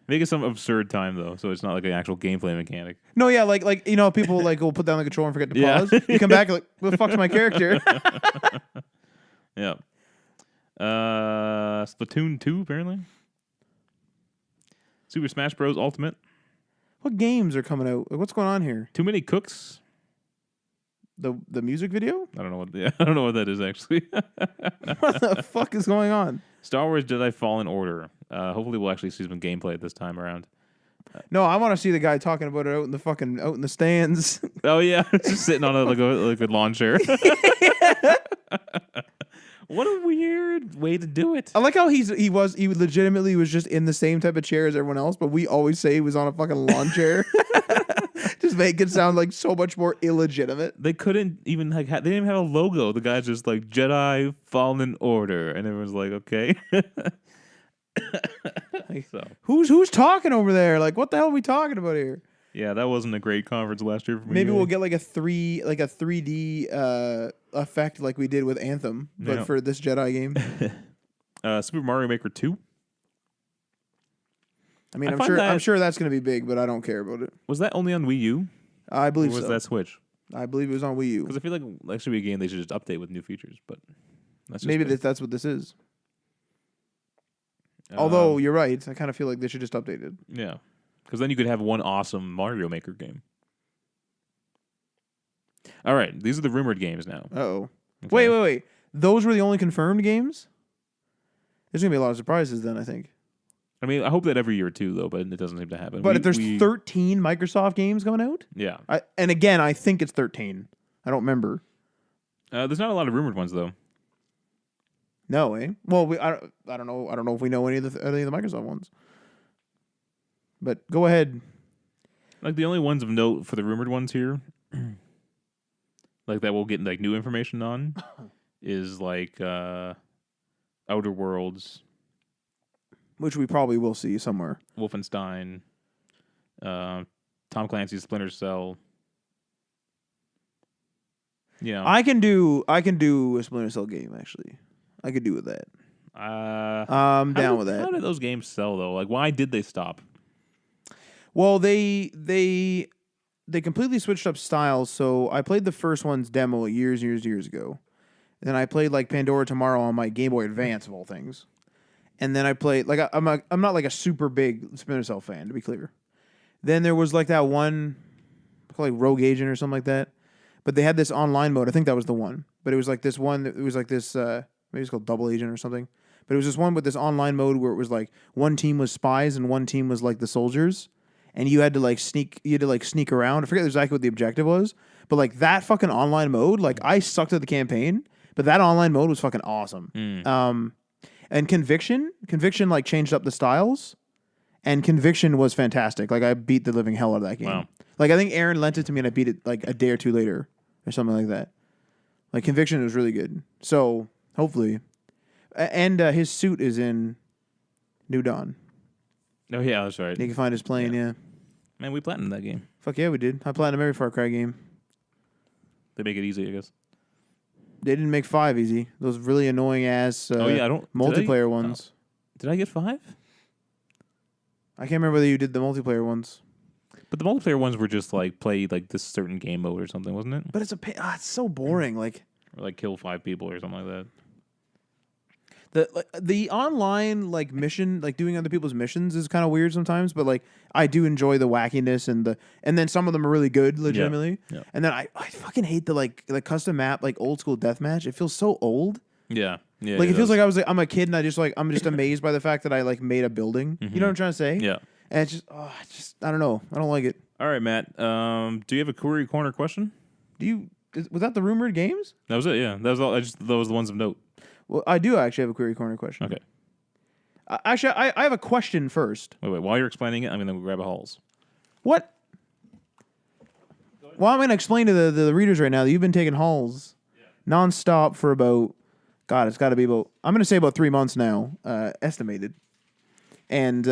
Make it some absurd time though, so it's not like an actual gameplay mechanic. No, yeah, like you know, people like will put down the controller and forget to pause. You come back like, what the fuck's my character? Yeah. Splatoon 2 apparently. Super Smash Bros. Ultimate. What games are coming out? What's going on here? Too Many Cooks. The music video? I don't know what that is actually. What the fuck is going on? Star Wars Jedi Fallen Order. Hopefully we'll actually see some gameplay this time around. No, I want to see the guy talking about it out in the stands. Oh yeah, just sitting on a lawn chair. What a weird way to do it. I like how he legitimately was just in the same type of chair as everyone else, but we always say he was on a fucking lawn chair. Just make it sound like so much more illegitimate. They couldn't even they didn't even have a logo. The guy's just like Jedi Fallen Order, and everyone's like, okay. So who's talking over there? Like, what the hell are we talking about here? Yeah, that wasn't a great conference last year for me. Maybe we'll get like a 3D effect like we did with Anthem, but for this Jedi game. Super Mario Maker 2. I mean, I'm sure that's going to be big, but I don't care about it. Was that only on Wii U? I believe so. Or was that Switch? I believe it was on Wii U. Because I feel like that should be a game they should just update with new features, but maybe that's what this is. Although you're right, I kind of feel like they should just update it. Yeah, because then you could have one awesome Mario Maker game. All right, these are the rumored games now. Uh-oh. Okay. Wait. Those were the only confirmed games? There's going to be a lot of surprises then, I think. I mean, I hope that every year too, though, but it doesn't seem to happen. But if there's 13 Microsoft games coming out? Yeah. And again, I think it's 13. I don't remember. There's not a lot of rumored ones, though. No, eh? Well, I don't know. I don't know if we know any of the Microsoft ones. But go ahead. Like the only ones of note for the rumored ones here, like that we'll get like new information on, is like Outer Worlds, which we probably will see somewhere. Wolfenstein, Tom Clancy's Splinter Cell. Yeah, I can do a Splinter Cell game actually. I could do with that. I'm down with that. How did those games sell though? Like, why did they stop? Well, they completely switched up styles. So I played the first one's demo years ago. And then I played like Pandora Tomorrow on my Game Boy Advance of all things. And then I played like I'm not like a super big Splinter Cell fan, to be clear. Then there was like that one like Rogue Agent or something like that. But they had this online mode. I think that was the one. But it was like this one. It was like this. Maybe it's called Double Agent or something. But it was this one with this online mode where it was like one team was spies and one team was like the soldiers, and you had to like sneak. You had to like sneak around. I forget exactly what the objective was, but like that fucking online mode, like I sucked at the campaign, but that online mode was fucking awesome. And Conviction like changed up the styles, and Conviction was fantastic. Like I beat the living hell out of that game. Wow. Like I think Aaron lent it to me and I beat it like a day or two later or something like that. Like Conviction was really good. So hopefully, and his suit is in New Dawn. Oh yeah, that's right. You can find his plane. Yeah. Man, we platinumed that game. Fuck yeah, we did. I platinum every Far Cry game. They make it easy, I guess. They didn't make 5 easy. Those really annoying ass multiplayer ones. Did I get 5? I can't remember whether you did the multiplayer ones. But the multiplayer ones were just like play like this certain game mode or something, wasn't it? But it's it's so boring. Like, or like kill 5 people or something like that. The online like mission, like doing other people's missions, is kind of weird sometimes. But like, I do enjoy the wackiness and then some of them are really good, legitimately. Yeah. Yeah. And then I fucking hate the custom map, like old school deathmatch. It feels so old. Yeah. Yeah. Like it feels like I'm a kid and I'm just amazed by the fact that I like made a building. Mm-hmm. You know what I'm trying to say? Yeah. And it's just I don't know. I don't like it. All right, Matt. Do you have a Query Corner question? Was that the rumored games? That was it. Yeah, that was all. Those the ones of note. Well, I do actually have a Query Corner question. Okay. Actually, I have a question first. Wait. While you're explaining it, I'm going to grab a Halls. What? Well, I'm going to explain to the readers right now that you've been taking Halls nonstop for about, God, it's got to be about, I'm going to say about 3 months now, estimated. And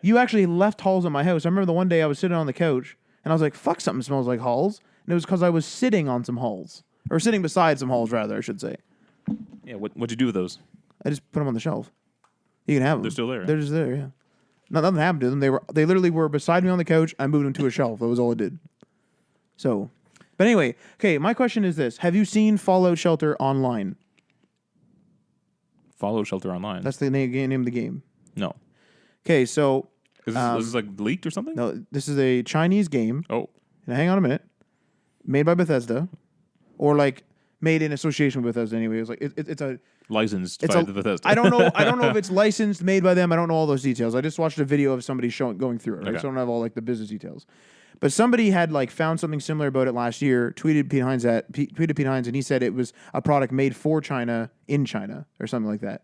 you actually left Halls at my house. I remember the one day I was sitting on the couch, and I was like, fuck, something smells like Halls. And it was because I was sitting on some Halls. Or sitting beside some Halls, rather, I should say. Yeah, what'd you do with those? I just put them on the shelf. You can have them. They're still there. Right? They're just there, yeah. Nothing happened to them. They literally were beside me on the couch. I moved them to a shelf. That was all it did. So, but anyway, okay, my question is this. Have you seen Fallout Shelter online? Fallout Shelter Online? That's the name of the game. No. Okay, so... Is this like leaked or something? No, this is a Chinese game. Oh. Now, hang on a minute. Made by Bethesda. Or like made in association with Bethesda anyway. It's like it's a licensed by the Bethesda. I don't know if it's licensed, made by them. I don't know all those details. I just watched a video of somebody going through it, right? Okay. So I don't have all like the business details. But somebody had like found something similar about it last year, tweeted Pete Hines, and he said it was a product made for China in China or something like that.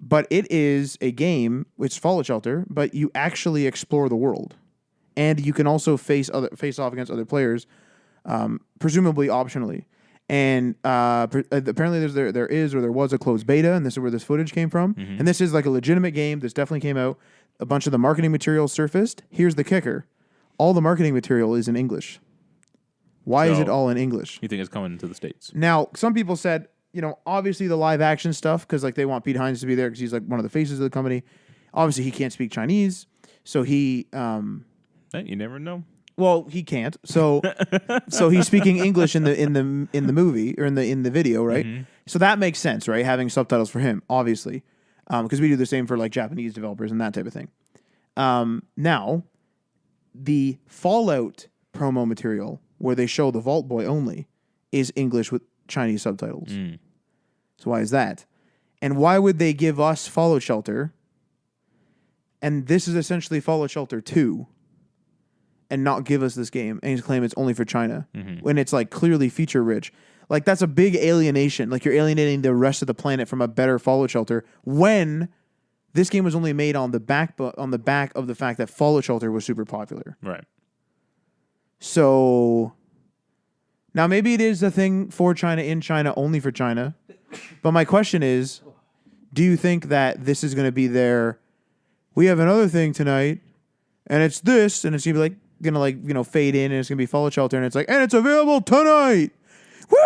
But it is a game, which is Fallout Shelter, but you actually explore the world. And you can also face off against other players, presumably optionally. And apparently there was a closed beta, and this is where this footage came from. Mm-hmm. And this is like a legitimate game. This definitely came out. A bunch of the marketing material surfaced. Here's the kicker. All the marketing material is in English. Why is it all in English? You think it's coming to the States? Now, some people said, obviously the live action stuff, because like they want Pete Hines to be there because he's like one of the faces of the company. Obviously, he can't speak Chinese, so he... Hey, you never know. Well, he can't. So he's speaking English in the movie or in the video, right? Mm-hmm. So that makes sense, right? Having subtitles for him, obviously, because we do the same for like Japanese developers and that type of thing. Now, the Fallout promo material where they show the Vault Boy only is English with Chinese subtitles. Mm. So why is that? And why would they give us Fallout Shelter? And this is essentially Fallout Shelter 2. And not give us this game and claim it's only for China when it's like clearly feature rich. Like that's a big alienation. Like you're alienating the rest of the planet from a better Fallout Shelter when this game was only made on the back of the fact that Fallout Shelter was super popular. Right. So now maybe it is a thing for China in China only for China. But my question is, do you think that this is going to be we have another thing tonight and it's this and it's going to be like fade in and it's gonna be Fallout Shelter and it's like and it's available tonight. Woo!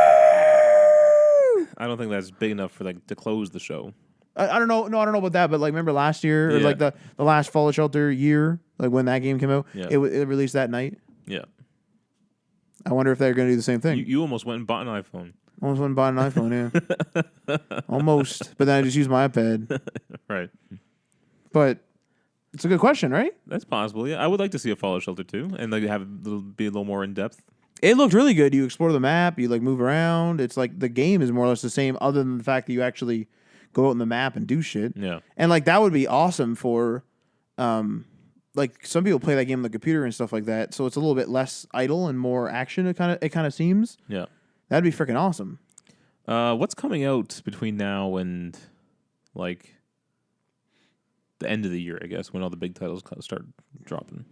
I don't think that's big enough for to close the show. I don't know. No, I don't know about that. But like, remember last year or like the last Fallout Shelter year, like when that game came out, it released that night. Yeah. I wonder if they're gonna do the same thing. You almost went and bought an iPhone. Almost went and bought an iPhone. Yeah. Almost, but then I just used my iPad. Right. But. It's a good question, right? That's possible. Yeah, I would like to see a Fallout Shelter 2 and be a little more in depth. It looked really good. You explore the map, you like move around. It's like the game is more or less the same, other than the fact that you actually go out in the map and do shit. Yeah, and like that would be awesome for, like some people play that game on the computer and stuff like that. So it's a little bit less idle and more action. It kind of seems. Yeah, that'd be freaking awesome. What's coming out between now and like the end of the year, I guess, when all the big titles start dropping?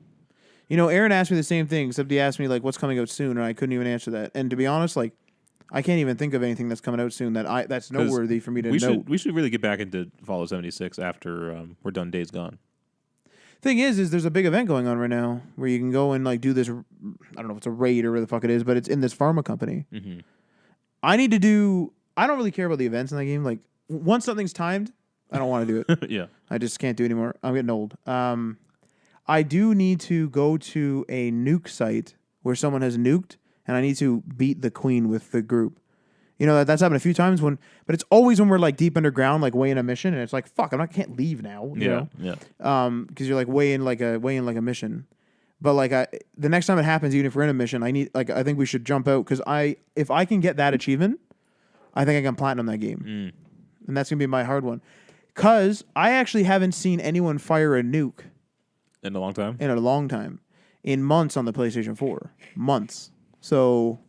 Aaron asked me the same thing, except he asked me like what's coming out soon, and I couldn't even answer that. And to be honest, like I can't even think of anything that's coming out soon that's noteworthy for me to know. We should really get back into Fallout 76 after we're done Days Gone. Thing is there's a big event going on right now where you can go and like do this. I don't know if it's a raid or where the fuck it is, but it's in this pharma company. Mm-hmm. I don't really care about the events in that game. Like once something's timed, I don't want to do it. Yeah. I just can't do it anymore. I'm getting old. I do need to go to a nuke site where someone has nuked, and I need to beat the queen with the group. You know, that's happened a few times but it's always when we're like deep underground, like way in a mission, and it's like, fuck, can't leave now. You know? Because you're like way in like a mission. But like the next time it happens, even if we're in a mission, I think we should jump out because if I can get that achievement, I think I can platinum that game, and that's gonna be my hard one. Because I actually haven't seen anyone fire a nuke in a long time. In months on the PlayStation 4, months. So.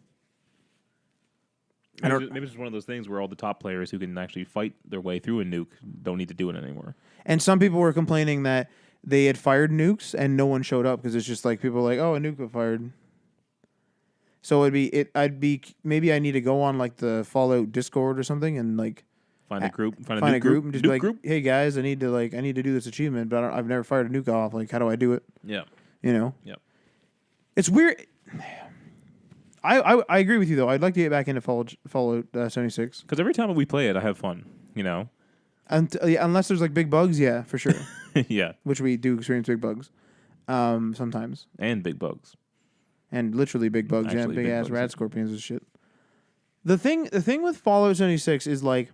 Maybe it's just one of those things where all the top players who can actually fight their way through a nuke don't need to do it anymore. And some people were complaining that they had fired nukes and no one showed up because it's just like people were like, oh, a nuke got fired. So maybe I need to go on like the Fallout Discord or something and like find a group and just be like, hey guys, I need to do this achievement, but I've never fired a nuke off. Like, how do I do it? Yeah, you know. Yeah, it's weird. I agree with you though. I'd like to get back into Fallout 76 because every time we play it, I have fun. You know, unless there's like big bugs, yeah, for sure. Yeah, which we do experience big bugs, sometimes, and big bugs, and literally big bugs, actually, big ass rad scorpions and shit. The thing with Fallout 76 is like,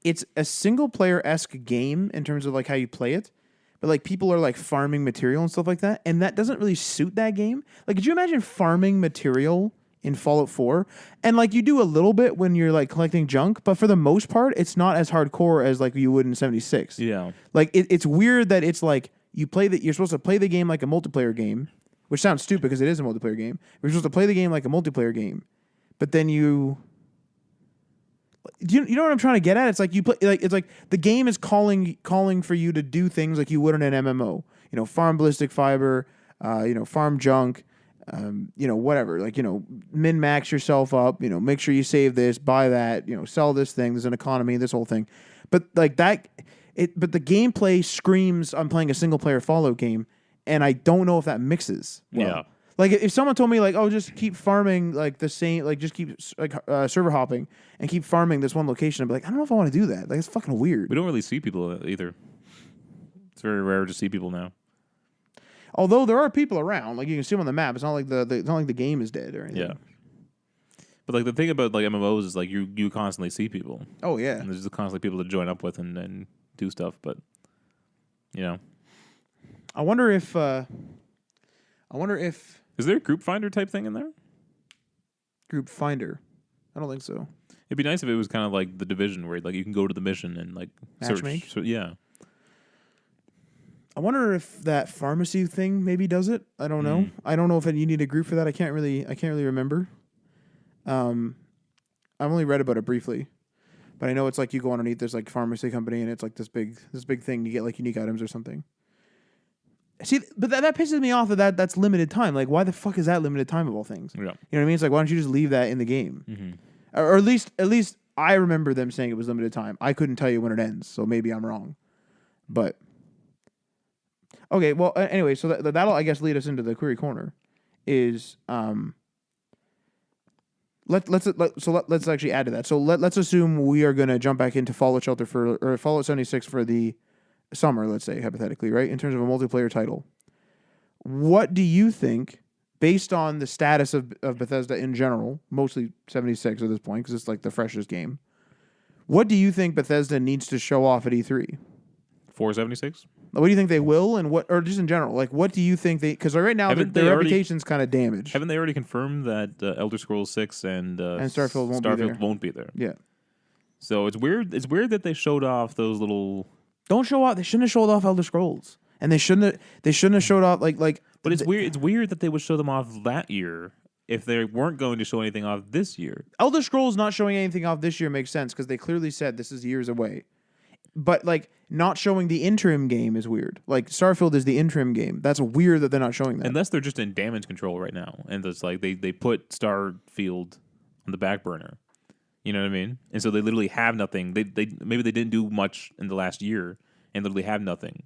it's a single player-esque game in terms of like how you play it. But like people are like farming material and stuff like that, and that doesn't really suit that game. Like, could you imagine farming material in Fallout 4? And like you do a little bit when you're like collecting junk, but for the most part, it's not as hardcore as like you would in 76. Yeah. Like it's weird that it's like you're supposed to play the game like a multiplayer game, which sounds stupid because it is a multiplayer game. You're supposed to play the game like a multiplayer game, but then you know what I'm trying to get at? It's like you play it's like the game is calling for you to do things like you would in an MMO. You know, farm ballistic fiber, farm junk, whatever. Like, min max yourself up, make sure you save this, buy that, sell this thing, there's an economy, this whole thing. But like but the gameplay screams I'm playing a single player Fallout game, and I don't know if that mixes well. Yeah. Like, if someone told me, like, oh, just keep farming, like, the same, like, just keep, like, server hopping and keep farming this one location, I'd be like, I don't know if I want to do that. Like, it's fucking weird. We don't really see people either. It's very rare to see people now. Although there are people around. Like, you can see them on the map. It's not like the game is dead or anything. Yeah. But, like, the thing about, like, MMOs is, like, you constantly see people. Oh, yeah. And there's constantly people to join up with and do stuff, but, I wonder if... Is there a group finder type thing in there? Group finder? I don't think so. It'd be nice if it was kind of like The Division, where like you can go to the mission and like matchmake. Search. Yeah. I wonder if that pharmacy thing maybe does it. I don't know. I don't know if you need a group for that. I can't really remember. I've only read about it briefly, but I know it's like you go underneath this like pharmacy company and it's like this big thing. You get like unique items or something. See, but that pisses me off that's limited time. Like, why the fuck is that limited time of all things? Yeah. You know what I mean? It's like, why don't you just leave that in the game? Mm-hmm. Or at least I remember them saying it was limited time. I couldn't tell you when it ends, so maybe I'm wrong. But okay, well, anyway, so that'll I guess lead us into the query corner. Is let's actually add to that. So let's assume we are going to jump back into Fallout Shelter or Fallout 76 for the summer, let's say, hypothetically, right? In terms of a multiplayer title. What do you think, based on the status of Bethesda in general, mostly 76 at this point, because it's like the freshest game, what do you think Bethesda needs to show off at E3? 476? What do you think they will, or just in general? Like, what do you think they... Because right now, their reputation's kind of damaged. Haven't they already confirmed that Elder Scrolls 6 and Starfield won't be there? Yeah. So it's weird that they showed off those little... Don't show off. They shouldn't have showed off Elder Scrolls, and they shouldn't have showed off like. But it's weird. It's weird that they would show them off that year if they weren't going to show anything off this year. Elder Scrolls not showing anything off this year makes sense because they clearly said this is years away. But like not showing the interim game is weird. Like Starfield is the interim game. That's weird that they're not showing that. Unless they're just in damage control right now, and it's like they put Starfield on the back burner. You know what I mean? And so they literally have nothing. They maybe they didn't do much in the last year and literally have nothing.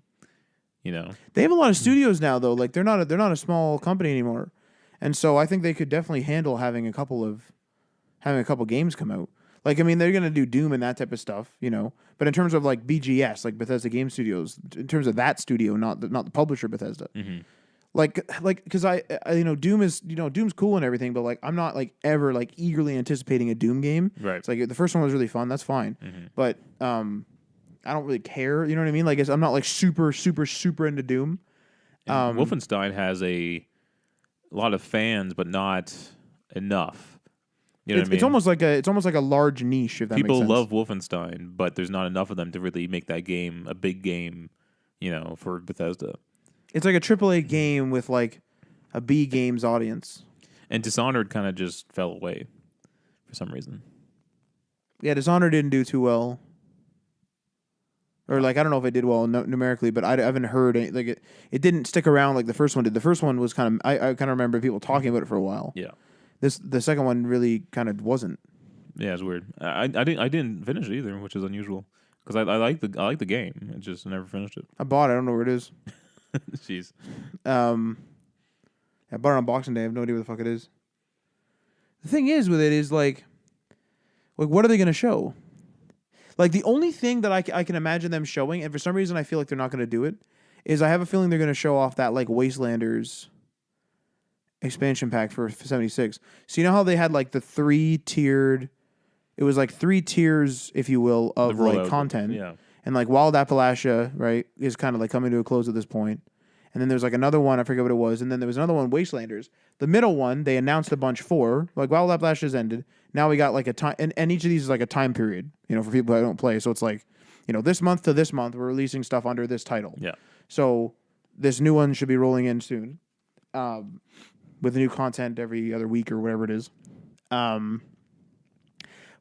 You know, they have a lot of studios now, though. Like they're not a small company anymore, and so I think they could definitely handle having a couple games come out. Like I mean, they're gonna do Doom and that type of stuff, you know. But in terms of like BGS, like Bethesda Game Studios, in terms of that studio, not the publisher Bethesda. Mm-hmm. Like because I Doom's cool and everything, but like I'm not like ever like eagerly anticipating a Doom game. Right. It's like the first one was really fun. That's fine, but I don't really care. You know what I mean? Like I'm not like super into Doom. Wolfenstein has a lot of fans, but not enough. You know what I mean? It's almost like a large niche. If that People makes sense. love Wolfenstein, but there's not enough of them to really make that game a big game. You know, for Bethesda. It's like a AAA game with like a B games audience. And Dishonored kind of just fell away for some reason. Yeah, Dishonored didn't do too well. Or like I don't know if it did well numerically, but I haven't heard any, like it didn't stick around like the first one did. The first one was kind of I kind of remember people talking about it for a while. Yeah. The second one really kind of wasn't. Yeah, it's weird. I didn't finish it either, which is unusual because I like the game. I just never finished it. I bought it. I don't know where it is. Jeez. I bought it on Boxing Day. I have no idea where the fuck it is. The thing is with it is like what are they going to show? Like the only thing that I can imagine them showing, and for some reason I feel like they're not going to do it, is I have a feeling they're going to show off that like Wastelanders expansion pack for 76. So you know how they had like the 3-tiered, it was like 3 tiers, if you will, of like content. Yeah. And like Wild Appalachia, right, is kind of like coming to a close at this point. And then there's like another one, I forget what it was. And then there was another one, Wastelanders. The middle one, they announced a bunch for. Like Wild Appalachia's ended. Now we got like a time, and each of these is like a time period, you know, for people that don't play. So it's like, you know, this month to this month, we're releasing stuff under this title. Yeah. So this new one should be rolling in soon, with new content every other week or whatever it is.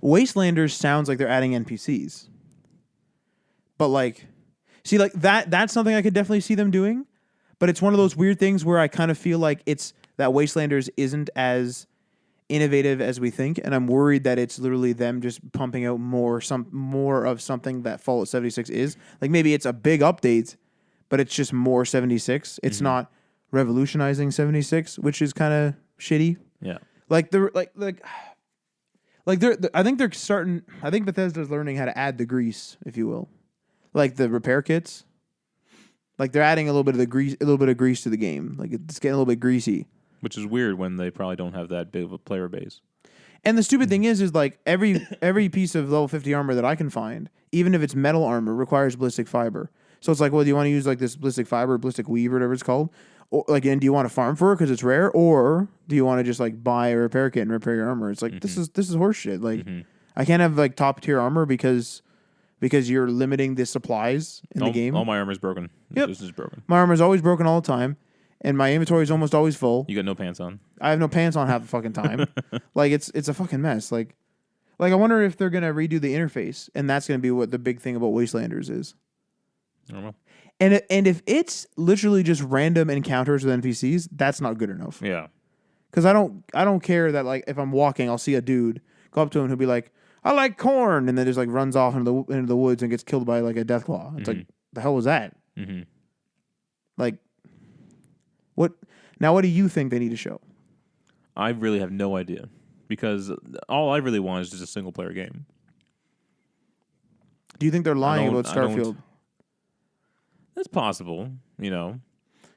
Wastelanders sounds like they're adding NPCs. But like, see, like that's something I could definitely see them doing. But it's one of those weird things where I kind of feel like it's that Wastelanders isn't as innovative as we think, and I'm worried that it's literally them just pumping out more of something that Fallout 76 is. Like maybe it's a big update, but it's just more 76. It's not revolutionizing 76, which is kind of shitty. Yeah. Like they're I think they're starting. I think Bethesda's learning how to add the grease, if you will, like the repair kits. Like they're adding a little bit of grease to the game. Like it's getting a little bit greasy. Which is weird when they probably don't have that big of a player base. And the stupid thing is like every piece of level 50 armor that I can find, even if it's metal armor, requires ballistic fiber. So it's like, well, do you want to use like this ballistic fiber, ballistic weave, or whatever it's called? Or like, and do you want to farm for it because it's rare, or do you want to just like buy a repair kit and repair your armor? It's like this is horseshit. Like I can't have like top tier armor because you're limiting the supplies in the game. All my armor is broken. Yep. This is broken. My armor is always broken all the time, and my inventory is almost always full. You got no pants on. I have no pants on half the fucking time. Like it's a fucking mess. Like I wonder if they're gonna redo the interface, and that's gonna be what the big thing about Wastelanders is. I don't know. And if it's literally just random encounters with NPCs, that's not good enough. Yeah. Because I don't care that like if I'm walking, I'll see a dude, go up to him, who'll be like, I like corn, and then just like runs off into the woods and gets killed by like a deathclaw. It's like, the hell was that? Mm-hmm. Like, what do you think they need to show? I really have no idea because all I really want is just a single player game. Do you think they're lying about Starfield? It's possible, you know.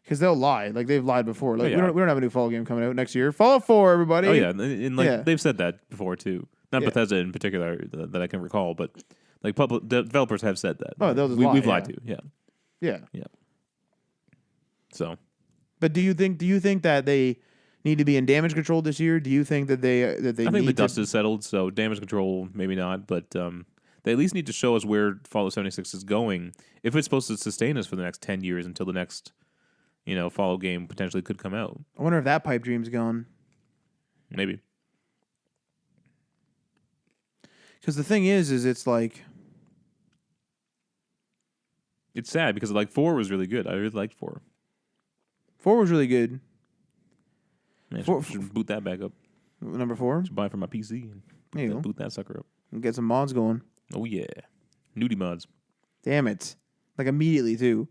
Because they'll lie. Like, they've lied before. Like, yeah. we don't have a new Fallout game coming out next year. Fallout 4, everybody. Oh, yeah. And like, they've said that before, too. Not Yeah. Bethesda in particular that I can recall, but like developers have said that. Oh, they'll just we've lie, lied to. Yeah. Yeah. So. But do you think that they need to be in damage control this year? Do you think that they I think the dust is settled, so damage control maybe not, but they at least need to show us where Fallout 76 is going if it's supposed to sustain us for the next 10 years until the next, Fallout game potentially could come out. I wonder if that pipe dream's gone. Maybe. Because the thing is it's like... It's sad because like 4 was really good. I really liked 4. 4 was really good. Man, should boot that back up. Number 4? Should buy it for my PC and There you go. boot that sucker up. And get some mods going. Oh yeah. Nudie mods. Damn it. Like immediately too.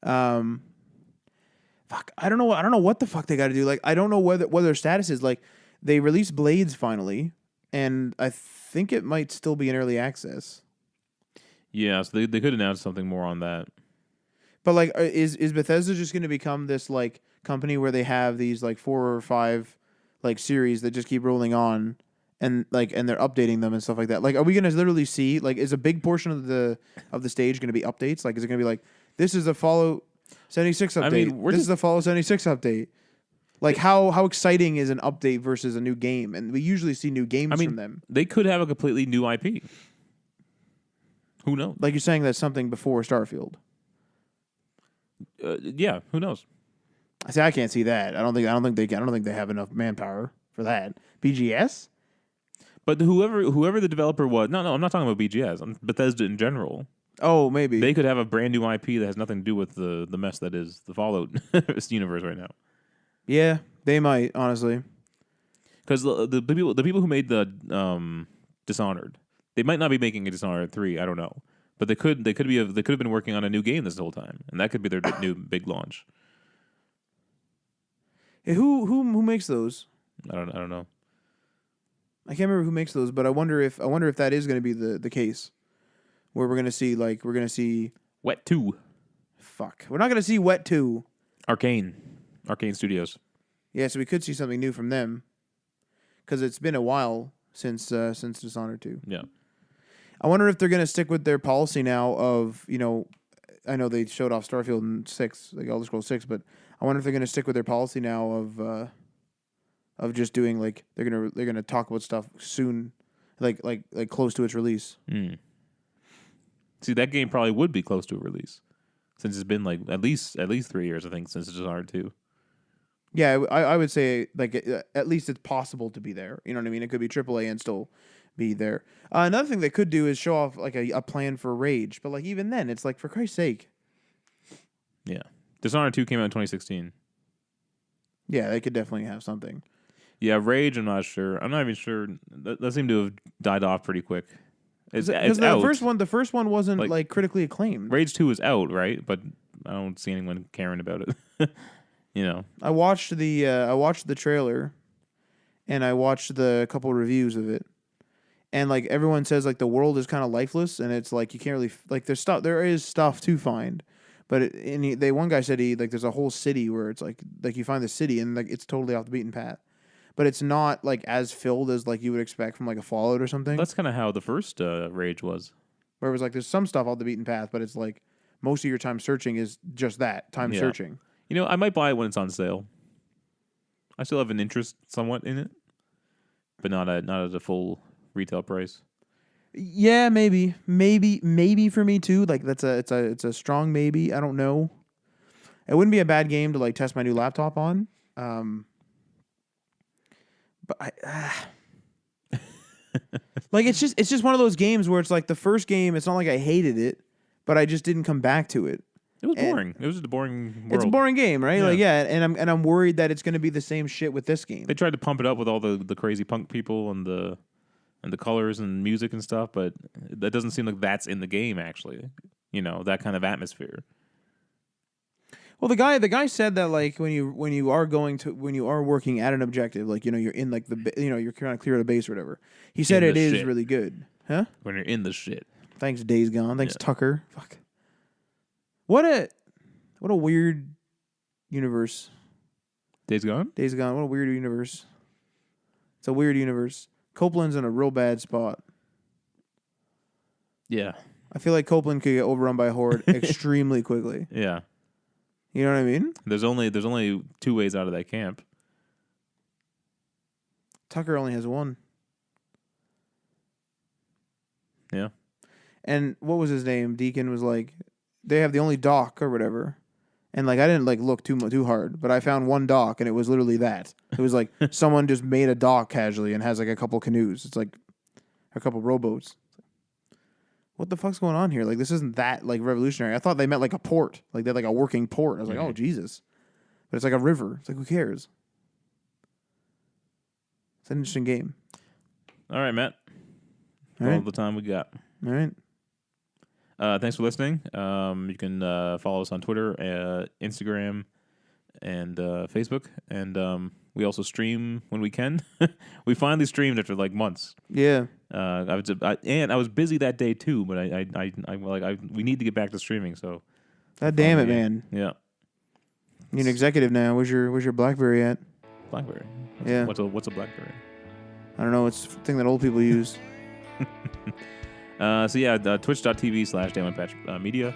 Fuck, I don't know. I don't know what the fuck they got to do. Like, I don't know what their status is. Like, they released Blades finally, and I think it might still be in early access. Yeah, so they could announce something more on that. But like, is Bethesda just going to become this like company where they have these like 4 or 5 like series that just keep rolling on, and they're updating them and stuff like that? Like, are we going to literally see like, is a big portion of the stage going to be updates? Like, is it going to be like, this is a Fallout 76 update? I mean, this is a Fallout 76 update. Like, how exciting is an update versus a new game? And we usually see new games from them. They could have a completely new IP. Who knows? Like you're saying, that's something before Starfield. Yeah, who knows? I say I can't see that. I don't think they have enough manpower for that. BGS? But whoever the developer was, no, I'm not talking about BGS. I'm Bethesda in general. Oh, maybe they could have a brand new IP that has nothing to do with the mess that is the Fallout universe right now. Yeah, they might, honestly, because the people who made the Dishonored, they might not be making a Dishonored 3. I don't know. But they could have been working on a new game this whole time, and that could be their new big launch. Hey, who makes those? I don't know. I can't remember who makes those, but I wonder if that is going to be the case, where we're going to see Wet 2. Fuck, we're not going to see Wet 2. Arcane Studios. Yeah, so we could see something new from them, because it's been a while since Dishonored 2. Yeah. I wonder if they're going to stick with their policy now of, I know they showed off Starfield in 6, like Elder Scrolls 6, but I wonder if they're going to stick with their policy now of just doing like they're going to talk about stuff soon, like close to its release. Mm. See, that game probably would be close to a release, since it's been like at least 3 years, I think, since Dishonored 2. Yeah, I would say like at least it's possible to be there. You know what I mean? It could be AAA and still be there. Another thing they could do is show off like a plan for Rage, but like even then, it's like, for Christ's sake. Yeah, Dishonored 2 came out in 2016. Yeah, they could definitely have something. Yeah, Rage, I'm not sure. I'm not even sure. That seemed to have died off pretty quick. It's the out. The first one wasn't like critically acclaimed. Rage 2 is out, right? But I don't see anyone caring about it. I watched the trailer, and I watched the couple reviews of it. And like everyone says, like the world is kind of lifeless, and it's like you can't really like there is stuff to find, but one guy said there's a whole city where it's like you find the city and like it's totally off the beaten path, but it's not like as filled as like you would expect from like a Fallout or something. That's kind of how the first Rage was, where it was like there's some stuff off the beaten path, but it's like most of your time searching is just that time searching. I might buy it when it's on sale. I still have an interest somewhat in it, but not at a full retail price. Yeah, maybe for me too. Like it's a strong maybe. I don't know. It wouldn't be a bad game to like test my new laptop on. But like it's just one of those games where it's like the first game. It's not like I hated it, but I just didn't come back to it. It was boring. It was just a boring world. It's a boring game, right? Yeah. And I'm worried that it's going to be the same shit with this game. They tried to pump it up with all the crazy punk people and the colors and music and stuff, but that doesn't seem like that's in the game actually. That kind of atmosphere. Well, the guy said that like when you are working at an objective, like you're in like you're trying to clear the base or whatever. He said it is really good, huh? When you're in the shit. Thanks, Days Gone. Thanks, Tucker. Fuck. What a weird universe. Days Gone? Days Gone. What a weird universe. It's a weird universe. Copeland's in a real bad spot. Yeah. I feel like Copeland could get overrun by a horde extremely quickly. Yeah. You know what I mean? There's only 2 ways out of that camp. Tucker only has one. Yeah. And what was his name? Deacon was like, they have the only dock or whatever. And like I didn't like look too hard, but I found one dock and it was literally that. It was like someone just made a dock casually and has like a couple canoes. It's like a couple rowboats. What the fuck's going on here? Like this isn't that like revolutionary. I thought they meant like a port, like they had like a working port. I was like, oh Jesus, but it's like a river. It's like who cares? It's an interesting game. All right, Matt. All the time we got. All right. Thanks for listening. You can follow us on Twitter, Instagram, and Facebook. And we also stream when we can. We finally streamed after like months. Yeah. I was busy that day too, but we need to get back to streaming. So. God damn it, man. Yeah. You're an executive now. Where's your BlackBerry at? BlackBerry. Yeah. What's a BlackBerry? I don't know. It's a thing that old people use. Twitch.tv/DamonPatchMedia.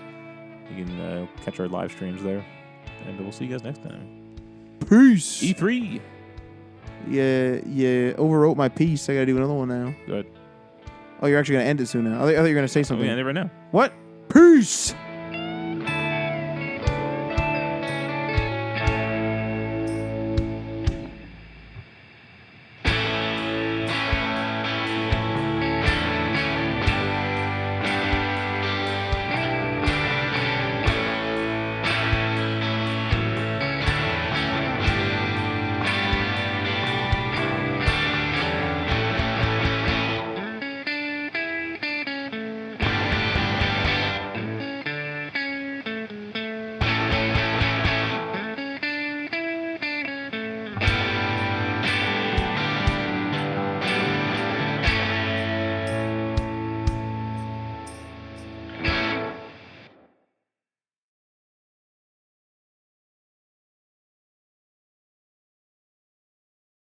You can catch our live streams there. And we'll see you guys next time. Peace. E3. Yeah. Overwrote my piece. I gotta do another one now. Good. Oh, you're actually gonna end it soon now. I thought you were gonna say something. We end it right now. What? Peace.